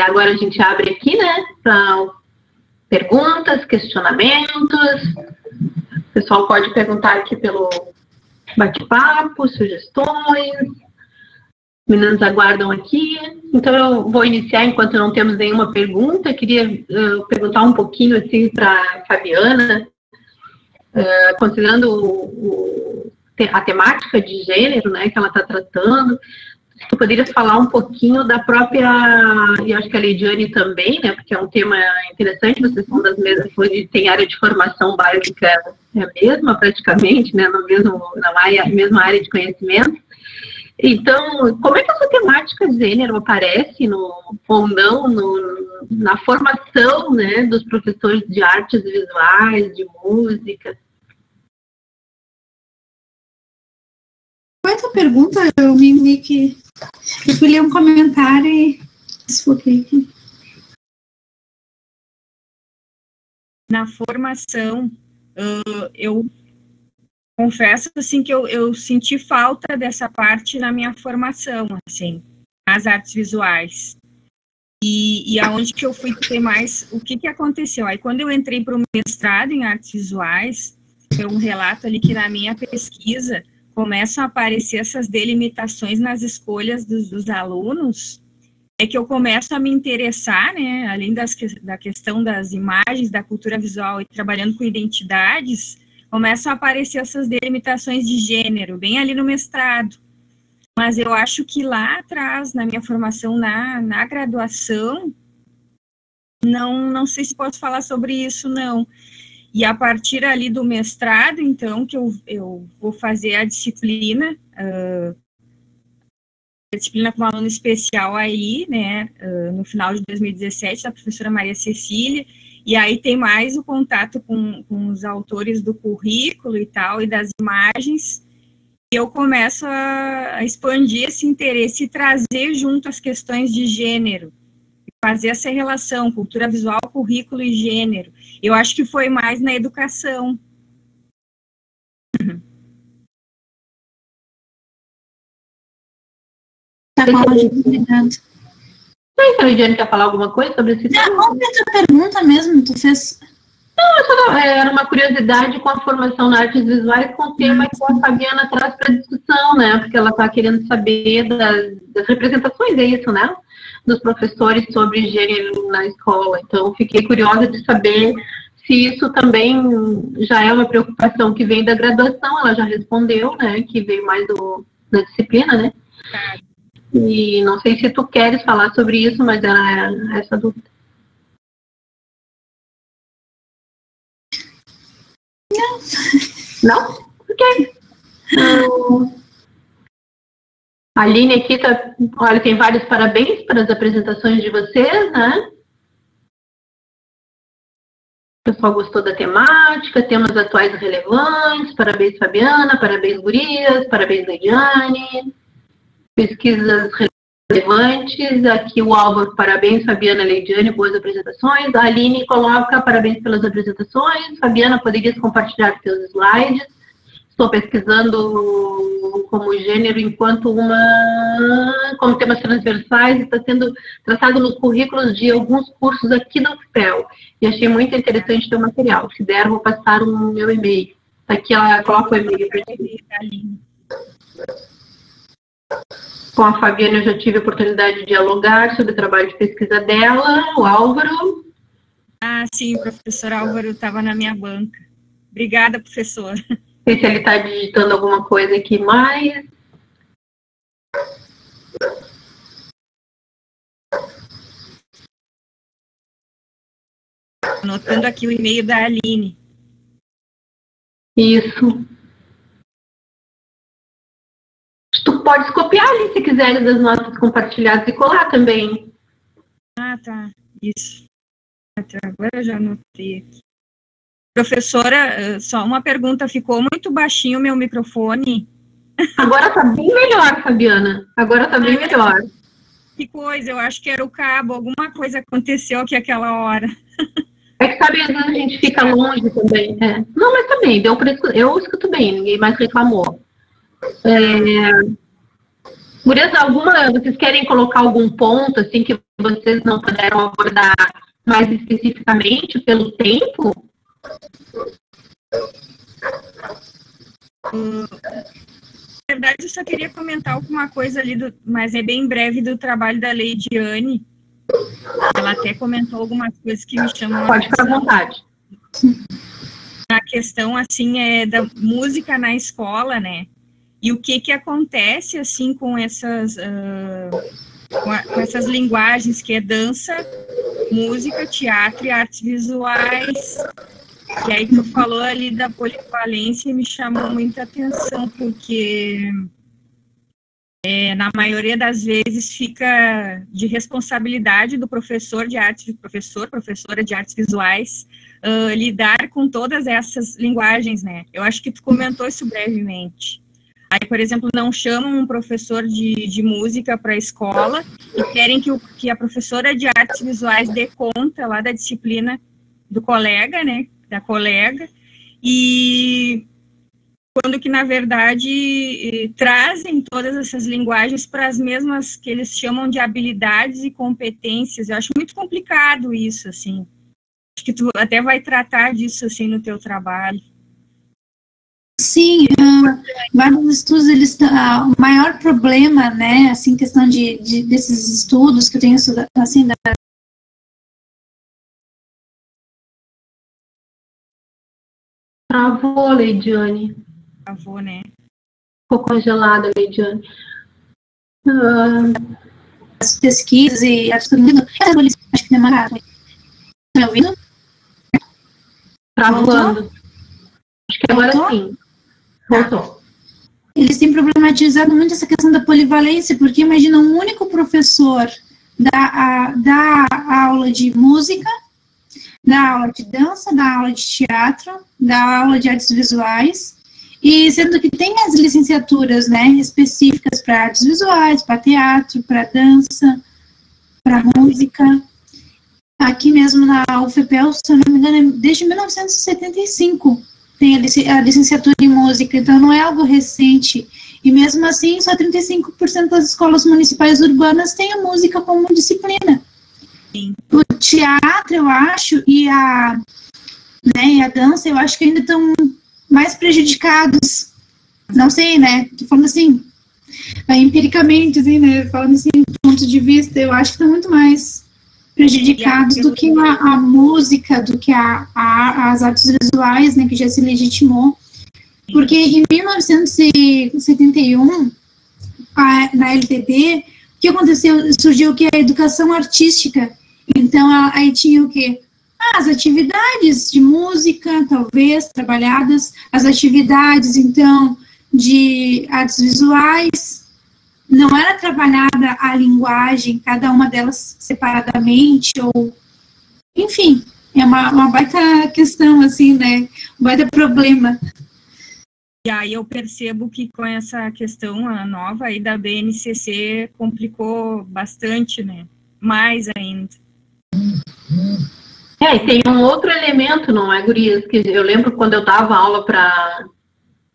Agora a gente abre aqui, né, para perguntas, questionamentos. O pessoal pode perguntar aqui pelo bate-papo, sugestões. Meninas aguardam aqui. Então, eu vou iniciar enquanto não temos nenhuma pergunta. Eu queria perguntar um pouquinho, assim, para a Fabiana, considerando a temática de gênero, né, que ela está tratando, tu poderias falar um pouquinho da própria, e acho que a Leidiane também, né, porque é um tema interessante, vocês são das mesmas, tem área de formação básica, é a mesma praticamente, né, na mesma área de conhecimento. Então, como é que essa temática de gênero aparece ou não na formação, né, dos professores de artes visuais, de música? Qual é a tua pergunta? Eu fui ler um comentário e desfoquei aqui. Na formação, eu confesso assim que eu senti falta dessa parte na minha formação, assim, nas artes visuais. E aonde que eu fui ter mais, o que aconteceu? Aí quando eu entrei para o mestrado em artes visuais, foi um relato ali que na minha pesquisa começam a aparecer essas delimitações nas escolhas dos alunos, é que eu começo a me interessar, né, além da questão das imagens, da cultura visual e trabalhando com identidades, começam a aparecer essas delimitações de gênero, bem ali no mestrado. Mas eu acho que lá atrás, na minha formação na graduação, não sei se posso falar sobre isso, não. E a partir ali do mestrado, então, que eu vou fazer a disciplina com um aluno especial aí, né, no final de 2017, da professora Maria Cecília, e aí tem mais o contato com os autores do currículo e tal, e das imagens, e eu começo a expandir esse interesse e trazer junto as questões de gênero, fazer essa relação, cultura visual, currículo e gênero. Eu acho que foi mais na educação. Tá bom, obrigada. A Lidiane quer falar alguma coisa sobre esse tema? Qual é a tua pergunta mesmo? Tu fez... Era uma curiosidade com a formação na artes visuais, com o tema que a Fabiana traz para discussão, né? Porque ela está querendo saber das representações, é isso, né? Dos professores sobre gênero na escola. Então, fiquei curiosa de saber se isso também já é uma preocupação que vem da graduação. Ela já respondeu, né? Que veio mais da disciplina, né? E não sei se tu queres falar sobre isso, mas era essa dúvida. Não? Ok. A Aline aqui olha, tem vários parabéns para as apresentações de vocês, né? O pessoal gostou da temática, temas atuais relevantes, parabéns Fabiana, parabéns gurias, parabéns Leidiane, pesquisas relevantes, aqui o Álvaro, parabéns Fabiana, Leidiane, boas apresentações, a Aline coloca parabéns pelas apresentações, Fabiana, poderias compartilhar seus slides, estou pesquisando como gênero como temas transversais e está sendo tratado nos currículos de alguns cursos aqui da UFPEL. E achei muito interessante o teu material. Se der, vou passar o meu e-mail. Aqui ela coloca o e-mail para ti. Com a Fabiana eu já tive a oportunidade de dialogar sobre o trabalho de pesquisa dela, o Álvaro. Ah, sim, o professor Álvaro estava na minha banca. Obrigada, professor. Não sei se ele está digitando alguma coisa aqui mais. Anotando aqui o e-mail da Aline. Isso. Tu podes copiar ali, se quiseres, das notas compartilhadas e colar também. Ah, tá. Isso. Até agora eu já anotei aqui. Professora, só uma pergunta, ficou muito baixinho o meu microfone? Agora tá bem melhor, Fabiana. Agora tá bem melhor. Que coisa, eu acho que era o cabo, alguma coisa aconteceu aqui aquela hora. É que, sabe, às vezes a gente fica longe também. É. Não, mas também, deu pra escutar. Eu escuto bem, ninguém mais reclamou. Gurias, vocês querem colocar algum ponto, assim, que vocês não puderam abordar mais especificamente pelo tempo? Na verdade, eu só queria comentar alguma coisa ali, mas é bem breve, do trabalho da Leidiane. Ela até comentou algumas coisas que me chamam a atenção. Pode ficar à vontade. A questão, assim, é da música na escola, né? E o que acontece, assim, com essas linguagens, que é dança, música, teatro e artes visuais. E aí, tu falou ali da polivalência, me chamou muita atenção, porque na maioria das vezes fica de responsabilidade do professor de artes, professora de artes visuais, lidar com todas essas linguagens, né? Eu acho que tu comentou isso brevemente. Aí, por exemplo, não chamam um professor de música para a escola e querem que a professora de artes visuais dê conta lá da disciplina do colega, né? Da colega, e quando que, na verdade, trazem todas essas linguagens para as mesmas que eles chamam de habilidades e competências. Eu acho muito complicado isso, assim. Acho que tu até vai tratar disso, assim, no teu trabalho. Sim, vários estudos, o maior problema, né, assim, questão desses estudos que eu tenho estudado, assim, Travou, Leidiane. Travou, né? Ficou congelada, Leidiane. As pesquisas e acho que demorado. Tá me ouvindo? Travando. Acho que agora sim. Voltou. Eles têm problematizado muito essa questão da polivalência, porque imagina um único professor da aula de música, da aula de dança, da aula de teatro, da aula de artes visuais, e sendo que tem as licenciaturas, né, específicas para artes visuais, para teatro, para dança, para música. Aqui mesmo na UFPEL, se eu não me engano, desde 1975 tem a licenciatura em música, então não é algo recente. E mesmo assim, só 35% das escolas municipais urbanas têm a música como disciplina. Sim. O teatro, eu acho, e né, e a dança, eu acho que ainda estão mais prejudicados. Não sei, né? Tô falando assim, empiricamente, assim, né? Falando assim, do ponto de vista, eu acho que estão muito mais prejudicados do que a música, do que as artes visuais, né? Que já se legitimou. Porque em 1971, na LDB, o que aconteceu? Surgiu o que? A educação artística. Então, aí tinha o quê? As atividades de música, talvez, trabalhadas, as atividades, então, de artes visuais, não era trabalhada a linguagem, cada uma delas separadamente, ou, enfim, é uma baita questão, assim, né, um baita problema. E aí eu percebo que com essa questão a nova aí da BNCC complicou bastante, né, mais ainda. E tem um outro elemento, não é, gurias? Que eu lembro quando eu dava aula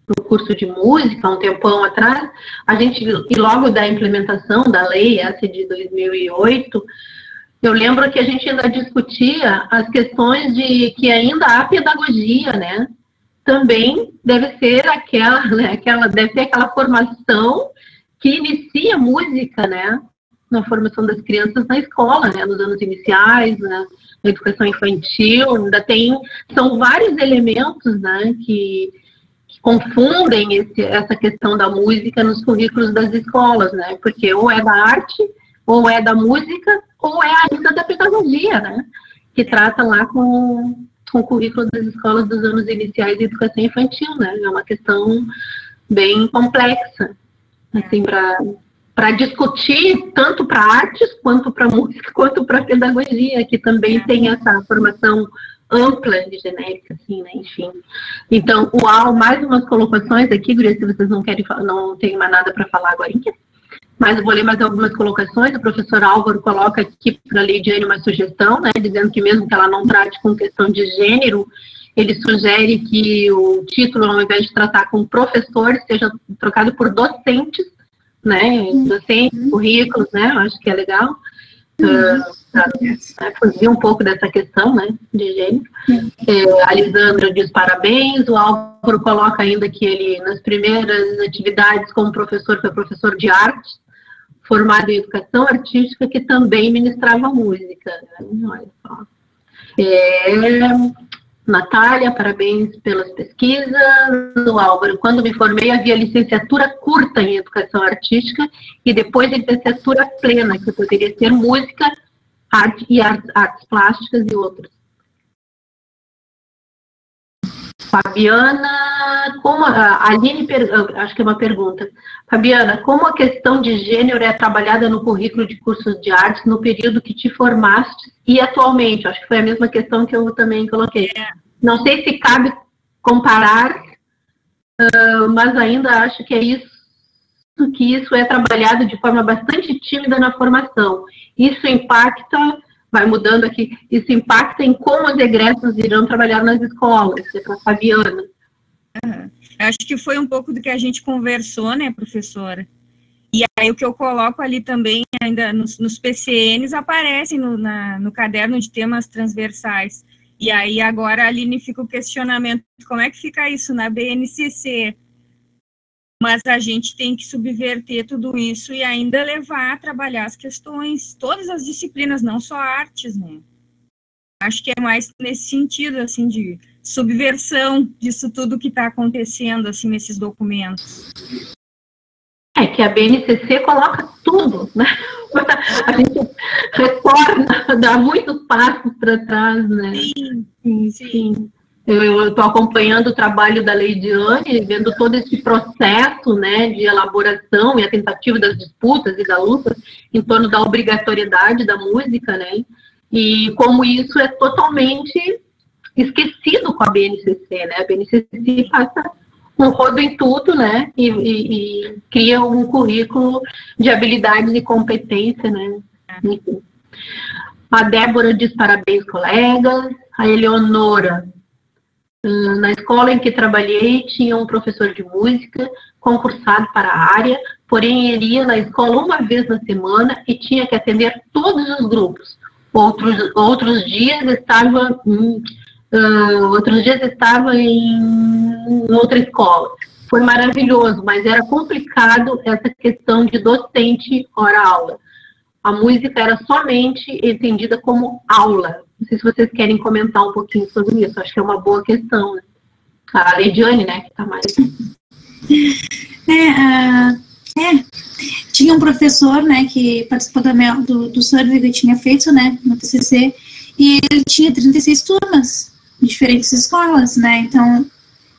no curso de música, um tempão atrás, e logo da implementação da lei, essa de 2008, eu lembro que a gente ainda discutia as questões de que ainda há pedagogia, né? Também deve ser deve ter aquela formação que inicia a música, né? Na formação das crianças na escola, né? Nos anos iniciais, né? Na educação infantil, ainda são vários elementos, né? Que confundem essa questão da música nos currículos das escolas, né? Porque ou é da arte, ou é da música, ou é ainda da pedagogia, né? Que trata lá com o currículo das escolas dos anos iniciais de educação infantil, né? É uma questão bem complexa, assim, para discutir tanto para artes, quanto para música, quanto para pedagogia, que também tem essa formação ampla de genérica, assim, né, enfim. Então, mais umas colocações aqui, Guria, se vocês não querem falar, não tem mais nada para falar agora, mas eu vou ler mais algumas colocações. O professor Álvaro coloca aqui para a Leidiane uma sugestão, né, dizendo que mesmo que ela não trate com questão de gênero, ele sugere que o título, ao invés de tratar com professores, seja trocado por docentes, né, docentes, currículos, né, eu acho que é legal. Fugir um pouco dessa questão, né, de gênero. A Lisandra diz parabéns. O Álvaro coloca ainda que ele, nas primeiras atividades como professor, foi professor de arte, formado em educação artística, que também ministrava música, né? Olha só. Natália, parabéns pelas pesquisas. O Álvaro, quando me formei, havia licenciatura curta em educação artística e depois a licenciatura plena, que poderia ser música, arte e artes plásticas e outros. Fabiana, como a Aline, acho que é uma pergunta. Fabiana, como a questão de gênero é trabalhada no currículo de cursos de artes no período que te formaste e atualmente? Acho que foi a mesma questão que eu também coloquei. Não sei se cabe comparar, mas ainda acho que isso é trabalhado de forma bastante tímida na formação. Isso impacta, vai mudando aqui, isso impacta em como os egressos irão trabalhar nas escolas. Isso é para a Fabiana. Acho que foi um pouco do que a gente conversou, né, professora? E aí o que eu coloco ali também, ainda nos PCNs, aparecem no caderno de temas transversais. E aí agora, Aline, fica o questionamento, como é que fica isso na BNCC? Mas a gente tem que subverter tudo isso e ainda levar a trabalhar as questões, todas as disciplinas, não só artes, né? Acho que é mais nesse sentido, assim, de subversão disso tudo que está acontecendo, assim, nesses documentos. É que a BNCC coloca tudo, né? A gente retorna, dá muitos passos para trás, né? Sim. Eu estou acompanhando o trabalho da Leidiane, vendo todo esse processo, né, de elaboração e a tentativa das disputas e da luta em torno da obrigatoriedade da música, né, e como isso é totalmente esquecido com a BNCC, né, a BNCC passa um rodo em tudo, né, e cria um currículo de habilidades e competência, né, enfim. A Débora diz parabéns, colegas. A Eleonora, na escola em que trabalhei, tinha um professor de música concursado para a área, porém ele ia na escola uma vez na semana e tinha que atender todos os grupos. Outros dias estava Outros dias estava em outra escola. Foi maravilhoso, mas era complicado essa questão de docente hora-aula. A música era somente entendida como aula. Não sei se vocês querem comentar um pouquinho sobre isso. Acho que é uma boa questão, né? A Leidiane, né, que está mais... Tinha um professor, né, que participou do survey que eu tinha feito, né, no TCC, e ele tinha 36 turmas em diferentes escolas, né, então,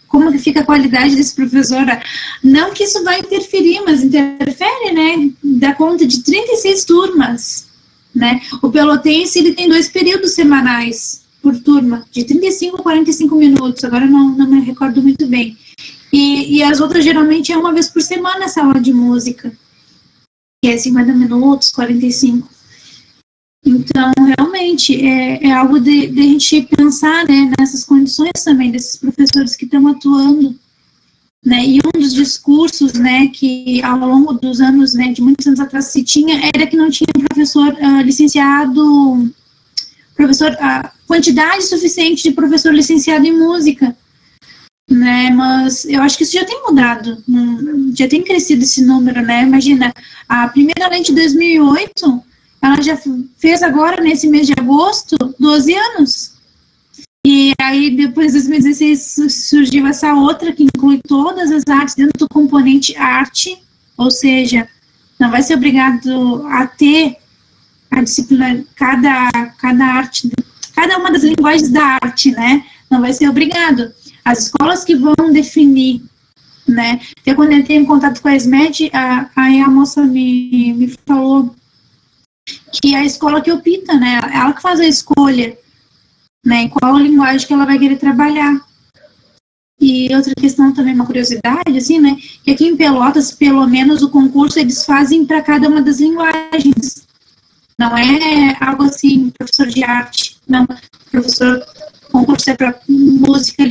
como que fica a qualidade desse professor? Não que isso vai interferir, mas interfere, né, dá conta de 36 turmas, né, o pelotense, ele tem 2 períodos semanais por turma, de 35 a 45 minutos, agora não me recordo muito bem. E as outras, geralmente, é uma vez por semana essa aula de música, que é 50 minutos, 45. Então, realmente, é algo de a gente pensar, né, nessas condições também desses professores que estão atuando, né, e um dos discursos, né, que ao longo dos anos, né, de muitos anos atrás se tinha, era que não tinha professor licenciado, quantidade suficiente de professor licenciado em música, né, mas eu acho que isso já tem mudado, já tem crescido esse número, né, imagina, a primeira lei de 2008, ela já fez agora, nesse mês de agosto, 12 anos, e aí depois de 2016 surgiu essa outra que inclui todas as artes dentro do componente arte, ou seja, não vai ser obrigado a ter a disciplina, cada arte, cada uma das linguagens da arte, né, não vai ser obrigado. As escolas que vão definir, né, até quando eu entrei em contato com a SMED, aí a moça me falou que é a escola que opta, né, ela que faz a escolha, né, em qual linguagem que ela vai querer trabalhar. E outra questão também, uma curiosidade, assim, né, que aqui em Pelotas, pelo menos o concurso eles fazem para cada uma das linguagens. Não é algo assim, professor de arte, não, concurso é para música,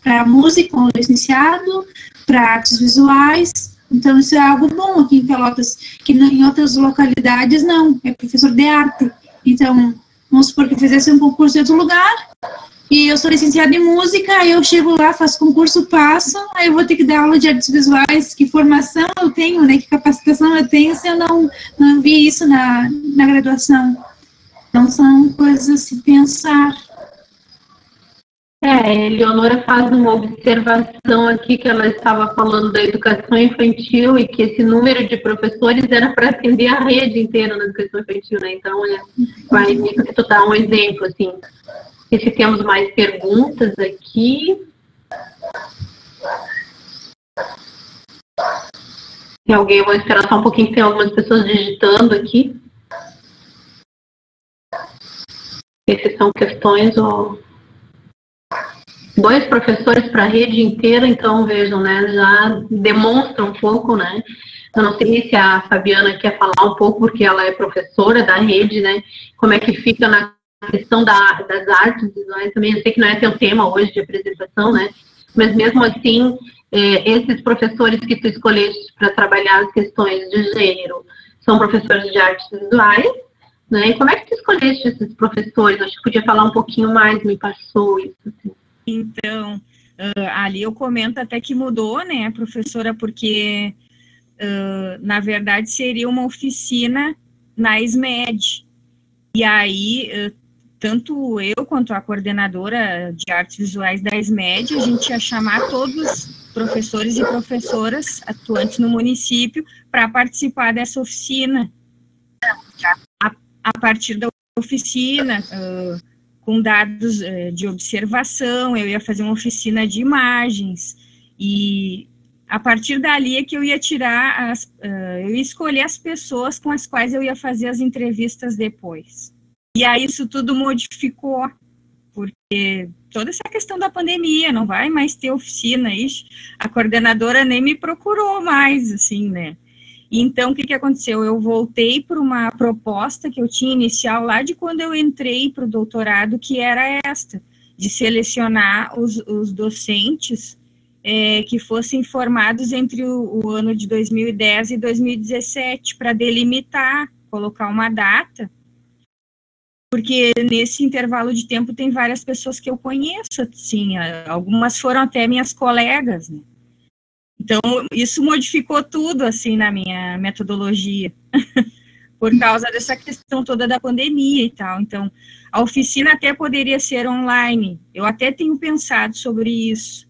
para música, um licenciado, para artes visuais. Então, isso é algo bom aqui em Pelotas, que em outras localidades não, é professor de arte. Então, vamos supor que eu fizesse um concurso em outro lugar, e eu sou licenciada em música, aí eu chego lá, faço concurso, passo, aí eu vou ter que dar aula de artes visuais, que formação eu tenho, né, que capacitação eu tenho, se eu não vi isso na graduação. Então, são coisas a se pensar. Eleonora faz uma observação aqui que ela estava falando da educação infantil e que esse número de professores era para atender a rede inteira na educação infantil, né? Então, vai tu dar um exemplo, assim. E se temos mais perguntas aqui. Tem alguém, eu vou esperar só um pouquinho, que tem algumas pessoas digitando aqui. Essas são questões ou... 2 professores para a rede inteira, então, vejam, né, já demonstra um pouco, né, eu não sei se a Fabiana quer falar um pouco, porque ela é professora da rede, né, como é que fica na questão das artes visuais também, eu sei que não é teu tema hoje de apresentação, né, mas mesmo assim, esses professores que tu escolheste para trabalhar as questões de gênero, são professores de artes visuais, né, e como é que tu escolheste esses professores? Acho que podia falar um pouquinho mais, me passou isso, assim. Então, ali eu comento até que mudou, né, professora, porque, na verdade, seria uma oficina na SMED. E aí, tanto eu quanto a coordenadora de artes visuais da SMED, a gente ia chamar todos os professores e professoras atuantes no município para participar dessa oficina. A partir da oficina... com dados de observação, eu ia fazer uma oficina de imagens, e a partir dali é que eu ia tirar, eu ia escolher as pessoas com as quais eu ia fazer as entrevistas depois. E aí isso tudo modificou, porque toda essa questão da pandemia, não vai mais ter oficina, a coordenadora nem me procurou mais, assim, né? Então, o que aconteceu? Eu voltei para uma proposta que eu tinha inicial lá de quando eu entrei para o doutorado, que era esta, de selecionar os docentes que fossem formados entre o ano de 2010 e 2017, para delimitar, colocar uma data, porque nesse intervalo de tempo tem várias pessoas que eu conheço, assim, algumas foram até minhas colegas, né? Então, isso modificou tudo, assim, na minha metodologia, por causa dessa questão toda da pandemia e tal. Então, a oficina até poderia ser online, eu até tenho pensado sobre isso,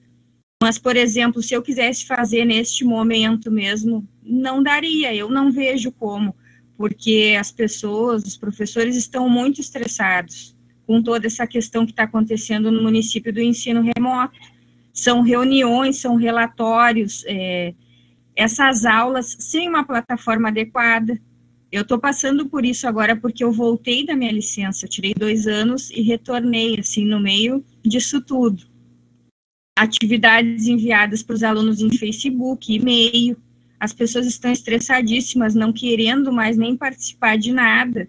mas, por exemplo, se eu quisesse fazer neste momento mesmo, não daria, eu não vejo como, porque as pessoas, os professores estão muito estressados com toda essa questão que está acontecendo no município do ensino remoto. São reuniões, são relatórios, essas aulas sem uma plataforma adequada. Eu estou passando por isso agora porque eu voltei da minha licença, eu tirei 2 anos e retornei, assim, no meio disso tudo. Atividades enviadas para os alunos em Facebook, e-mail, as pessoas estão estressadíssimas, não querendo mais nem participar de nada.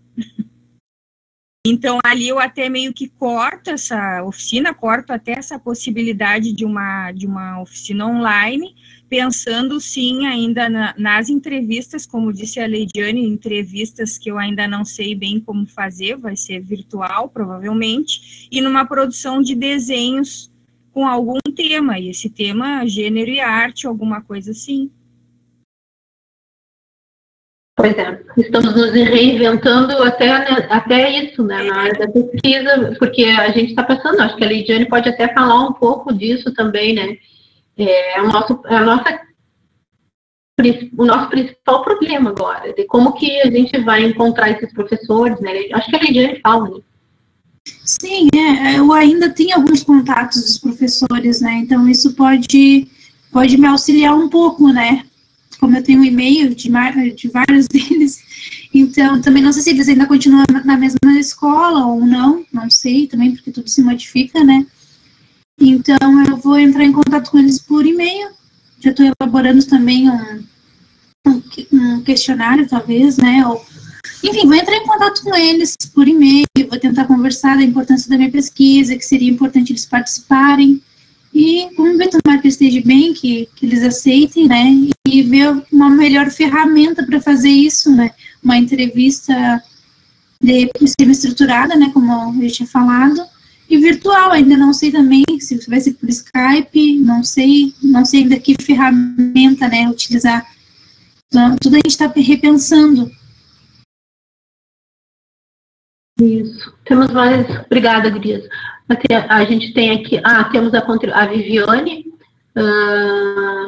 Então, ali eu até meio que corto essa oficina, corto até essa possibilidade de uma oficina online, pensando, sim, ainda nas entrevistas, como disse a Leidiane, entrevistas que eu ainda não sei bem como fazer, vai ser virtual, provavelmente, e numa produção de desenhos com algum tema, e esse tema, gênero e arte, alguma coisa assim. Pois é, estamos nos reinventando até isso, né, na área da pesquisa, porque a gente está passando, acho que a Leidiane pode até falar um pouco disso também, né, o nosso principal problema agora, de como que a gente vai encontrar esses professores, né, acho que a Leidiane fala, né. Sim, eu ainda tenho alguns contatos dos professores, né, então isso pode me auxiliar um pouco, né, como eu tenho um e-mail de vários deles, então também não sei se eles ainda continuam na mesma escola ou não sei também, porque tudo se modifica, né, então eu vou entrar em contato com eles por e-mail, já estou elaborando também um questionário, talvez, né, ou, enfim, vou entrar em contato com eles por e-mail, vou tentar conversar da importância da minha pesquisa, que seria importante eles participarem, e vamos ver, tomara que esteja bem, que eles aceitem, né, e ver uma melhor ferramenta para fazer isso, né, uma entrevista semi-estruturada, né, como eu já tinha falado, e virtual, ainda não sei também se vai ser por Skype, não sei ainda que ferramenta, né, utilizar, então, tudo a gente está repensando. Isso. Temos mais... Obrigada, Gurias. A gente tem aqui... temos a Viviane.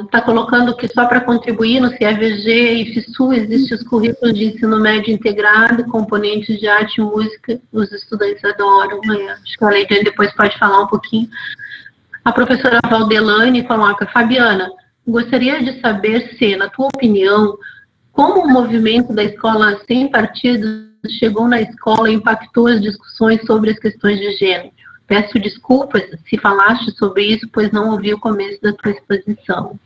Está colocando que só para contribuir no CAVG e FISU existem os currículos de ensino médio integrado, componentes de arte e música. Os estudantes adoram. Acho que a Leidiane depois pode falar um pouquinho. A professora Valdelane coloca: Fabiana, gostaria de saber se, na tua opinião, como o movimento da escola sem partido chegou na escola e impactou as discussões sobre as questões de gênero. Peço desculpas se falaste sobre isso, pois não ouvi o começo da tua exposição.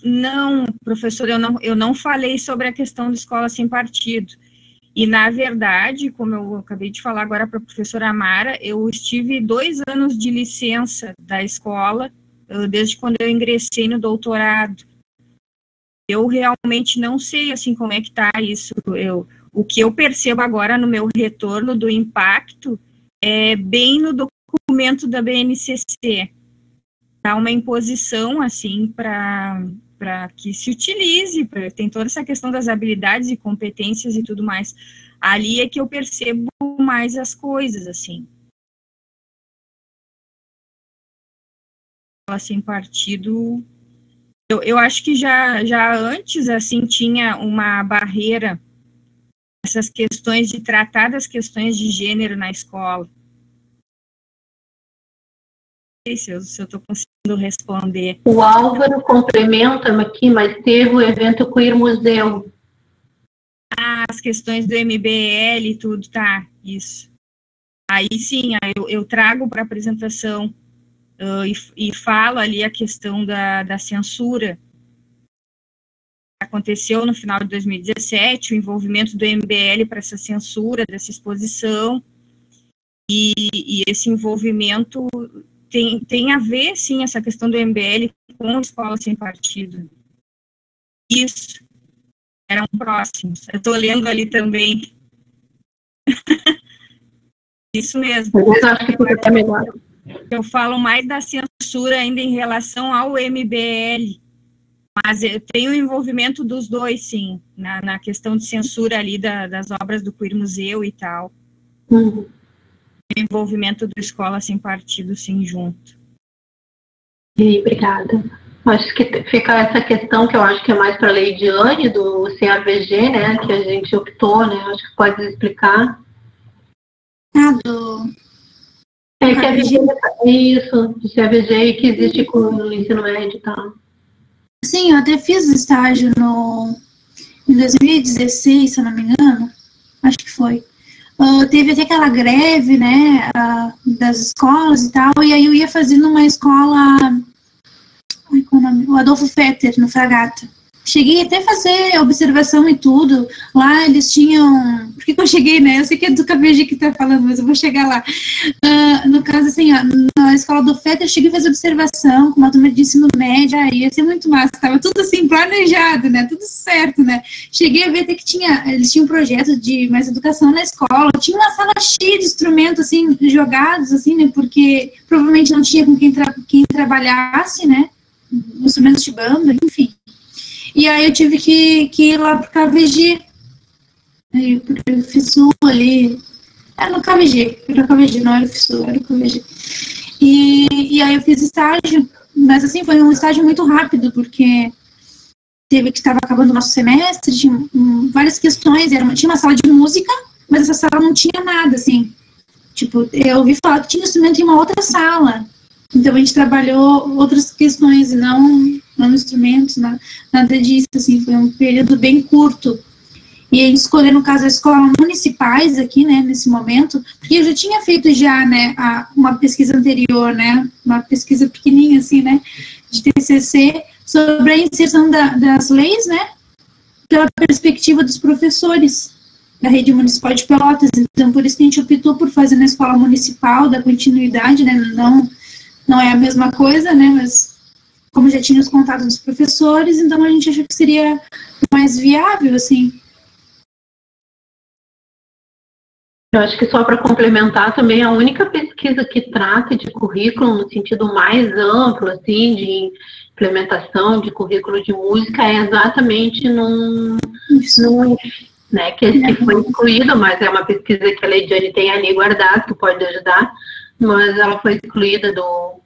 Não, professor, eu não falei sobre a questão da escola sem partido. E, na verdade, como eu acabei de falar agora para a professora Amara, eu estive 2 anos de licença da escola, desde quando eu ingressei no doutorado. Eu realmente não sei, assim, como é que está isso. O que eu percebo agora no meu retorno do impacto é bem no documento da BNCC. Há uma imposição, assim, para que se utilize, tem toda essa questão das habilidades e competências e tudo mais. Ali é que eu percebo mais as coisas, assim. Assim, partido... Eu acho que já antes, assim, tinha uma barreira, essas questões de tratar das questões de gênero na escola. Não sei se eu estou conseguindo responder. O Álvaro complementa aqui, mas teve o evento Queer Museu. As questões do MBL e tudo, tá, isso. Aí sim, eu trago para a apresentação e falo ali a questão da censura. Aconteceu no final de 2017, o envolvimento do MBL para essa censura dessa exposição, e esse envolvimento tem a ver, sim, essa questão do MBL com a escola sem partido. Isso, eram próximos. Eu estou lendo ali também. Isso mesmo. Eu acho que fica até melhor. Eu falo mais da censura ainda em relação ao MBL, mas eu tenho o envolvimento dos dois, sim, na questão de censura ali das obras do Queer Museu e tal. Uhum. O envolvimento do Escola Sem Partido, sim, junto. E obrigada. Acho que fica essa questão que eu acho que é mais para a Leidiane, do CAVG, né, que a gente optou, né, acho que pode explicar. É que a VG, isso, do CAVG, que existe com o ensino médio e tal. Sim, eu até fiz estágio em 2016, se eu não me engano, acho que foi. Teve até aquela greve, né, das escolas e tal, e aí eu ia fazer numa escola, o Adolfo Fetter, no Fragata. Cheguei até a fazer observação e tudo. Lá eles tinham... Por que eu cheguei, né? Eu sei que é do KBG que tá falando, mas eu vou chegar lá. No caso, assim, na escola do Fetter, eu cheguei a fazer observação com uma turma de ensino médio. Ia ser muito massa. Tava tudo, assim, planejado, né? Tudo certo, né? Cheguei a ver até que eles tinham um projeto de mais educação na escola. Tinha uma sala cheia de instrumentos, assim, jogados, assim, né? Porque provavelmente não tinha com quem trabalhasse, né? Instrumentos de banda, enfim. E aí eu tive que ir lá pro KVG. Eu fiz ali. Era no KVG, não era o FISU, era o KVG. E aí eu fiz estágio, mas assim, foi um estágio muito rápido, porque estava acabando o nosso semestre, tinha várias questões, tinha uma sala de música, mas essa sala não tinha nada, assim. Tipo, eu ouvi falar que tinha instrumento em uma outra sala. Então a gente trabalhou outras questões, e não instrumentos, nada disso, assim, foi um período bem curto. E a gente escolheu, no caso, as escolas municipais aqui, né, nesse momento, porque eu já tinha feito né, uma pesquisa anterior, né, uma pesquisa pequenininha, assim, né, de TCC, sobre a inserção das leis, né, pela perspectiva dos professores da rede municipal de Pelotas. Então, por isso que a gente optou por fazer na escola municipal, da continuidade, né, não é a mesma coisa, né, mas como já tinha os contatos dos professores, então a gente achou que seria mais viável, assim. Eu acho que só para complementar também, a única pesquisa que trata de currículo no sentido mais amplo, assim, de implementação de currículo de música é exatamente né, que foi incluído, mas é uma pesquisa que a Leidiane tem ali guardada, que pode ajudar, mas ela foi excluída do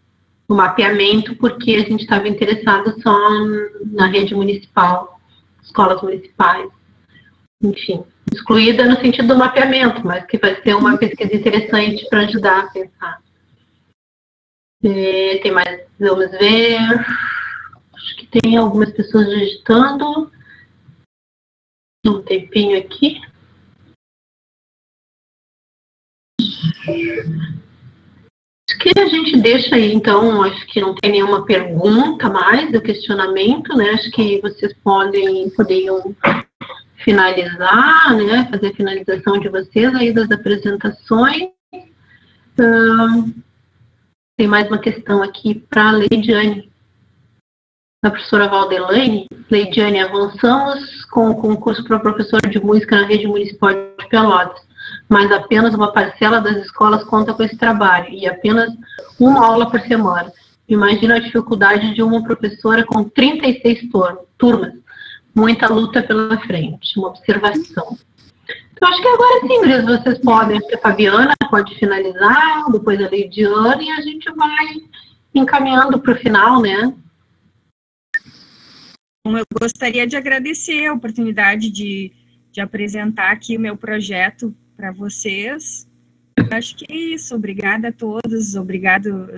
mapeamento porque a gente estava interessado só na rede municipal, escolas municipais, enfim, excluída no sentido do mapeamento, mas que vai ser uma pesquisa interessante para ajudar a pensar. Tem mais, vamos ver, acho que tem algumas pessoas digitando, um tempinho aqui. Acho que a gente deixa aí, então, acho que não tem nenhuma pergunta mais do questionamento, né? Acho que vocês poderiam finalizar, né? Fazer a finalização de vocês aí das apresentações. Tem mais uma questão aqui para a Leidiane. A professora Valdelaine. Leidiane, avançamos com o concurso para professora de música na rede municipal de Pelotas, mas apenas uma parcela das escolas conta com esse trabalho, e apenas uma aula por semana. Imagina a dificuldade de uma professora com 36 turmas. Muita luta pela frente, uma observação. Então, acho que agora sim, Gris, vocês podem, acho que a Fabiana pode finalizar, depois a Leidiane, e a gente vai encaminhando para o final, né? Eu gostaria de agradecer a oportunidade de apresentar aqui o meu projeto para vocês. Eu acho que é isso. Obrigada a todos, obrigada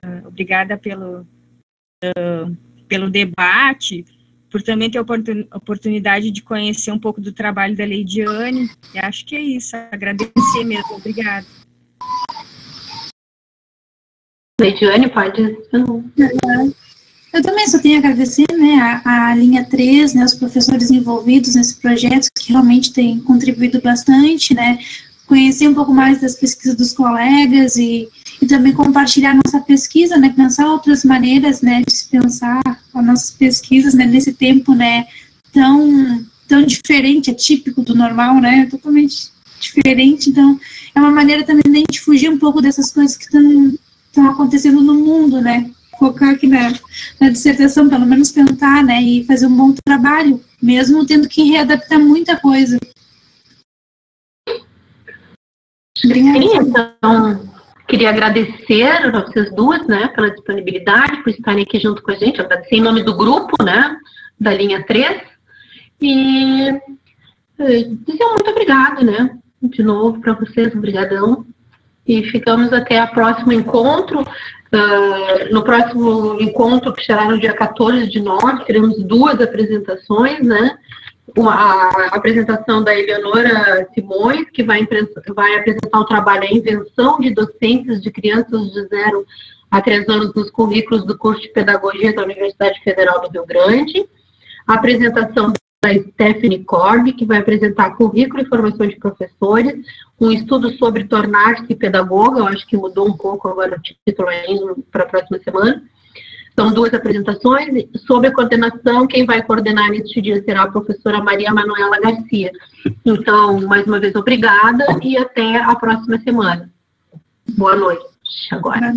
pelo debate, por também ter a oportunidade de conhecer um pouco do trabalho da Leidiane. E acho que é isso, agradecer mesmo. Obrigada. Leidiane, pode? Eu também só tenho a agradecer, né, a linha 3, né, os professores envolvidos nesse projeto, que realmente têm contribuído bastante, né, conhecer um pouco mais das pesquisas dos colegas e também compartilhar nossa pesquisa, né, pensar outras maneiras, né, de se pensar as nossas pesquisas, né, nesse tempo, né, tão diferente, atípico do normal, né, totalmente diferente, então é uma maneira também de a gente fugir um pouco dessas coisas que estão acontecendo no mundo, né? Focar aqui na dissertação, pelo menos tentar, né, e fazer um bom trabalho, mesmo tendo que readaptar muita coisa. Obrigada. Então, queria agradecer a vocês duas, né, pela disponibilidade, por estarem aqui junto com a gente, agradecer em nome do grupo, né, da linha 3, e dizer muito obrigada, né, de novo para vocês, obrigadão, e ficamos até o próximo encontro. No próximo encontro, que será no dia 14 de novembro, teremos 2 apresentações, né? A apresentação da Eleonora Simões, que vai apresentar o trabalho A Invenção de Docentes de Crianças de 0 a 3 anos nos currículos do curso de Pedagogia da Universidade Federal do Rio Grande. A apresentação da Stephanie Korb, que vai apresentar currículo e formação de professores, um estudo sobre tornar-se pedagoga, eu acho que mudou um pouco agora o título ainda para a próxima semana. São 2 apresentações. Sobre a coordenação, quem vai coordenar neste dia será a professora Maria Manuela Garcia. Então, mais uma vez, obrigada e até a próxima semana. Boa noite. Agora.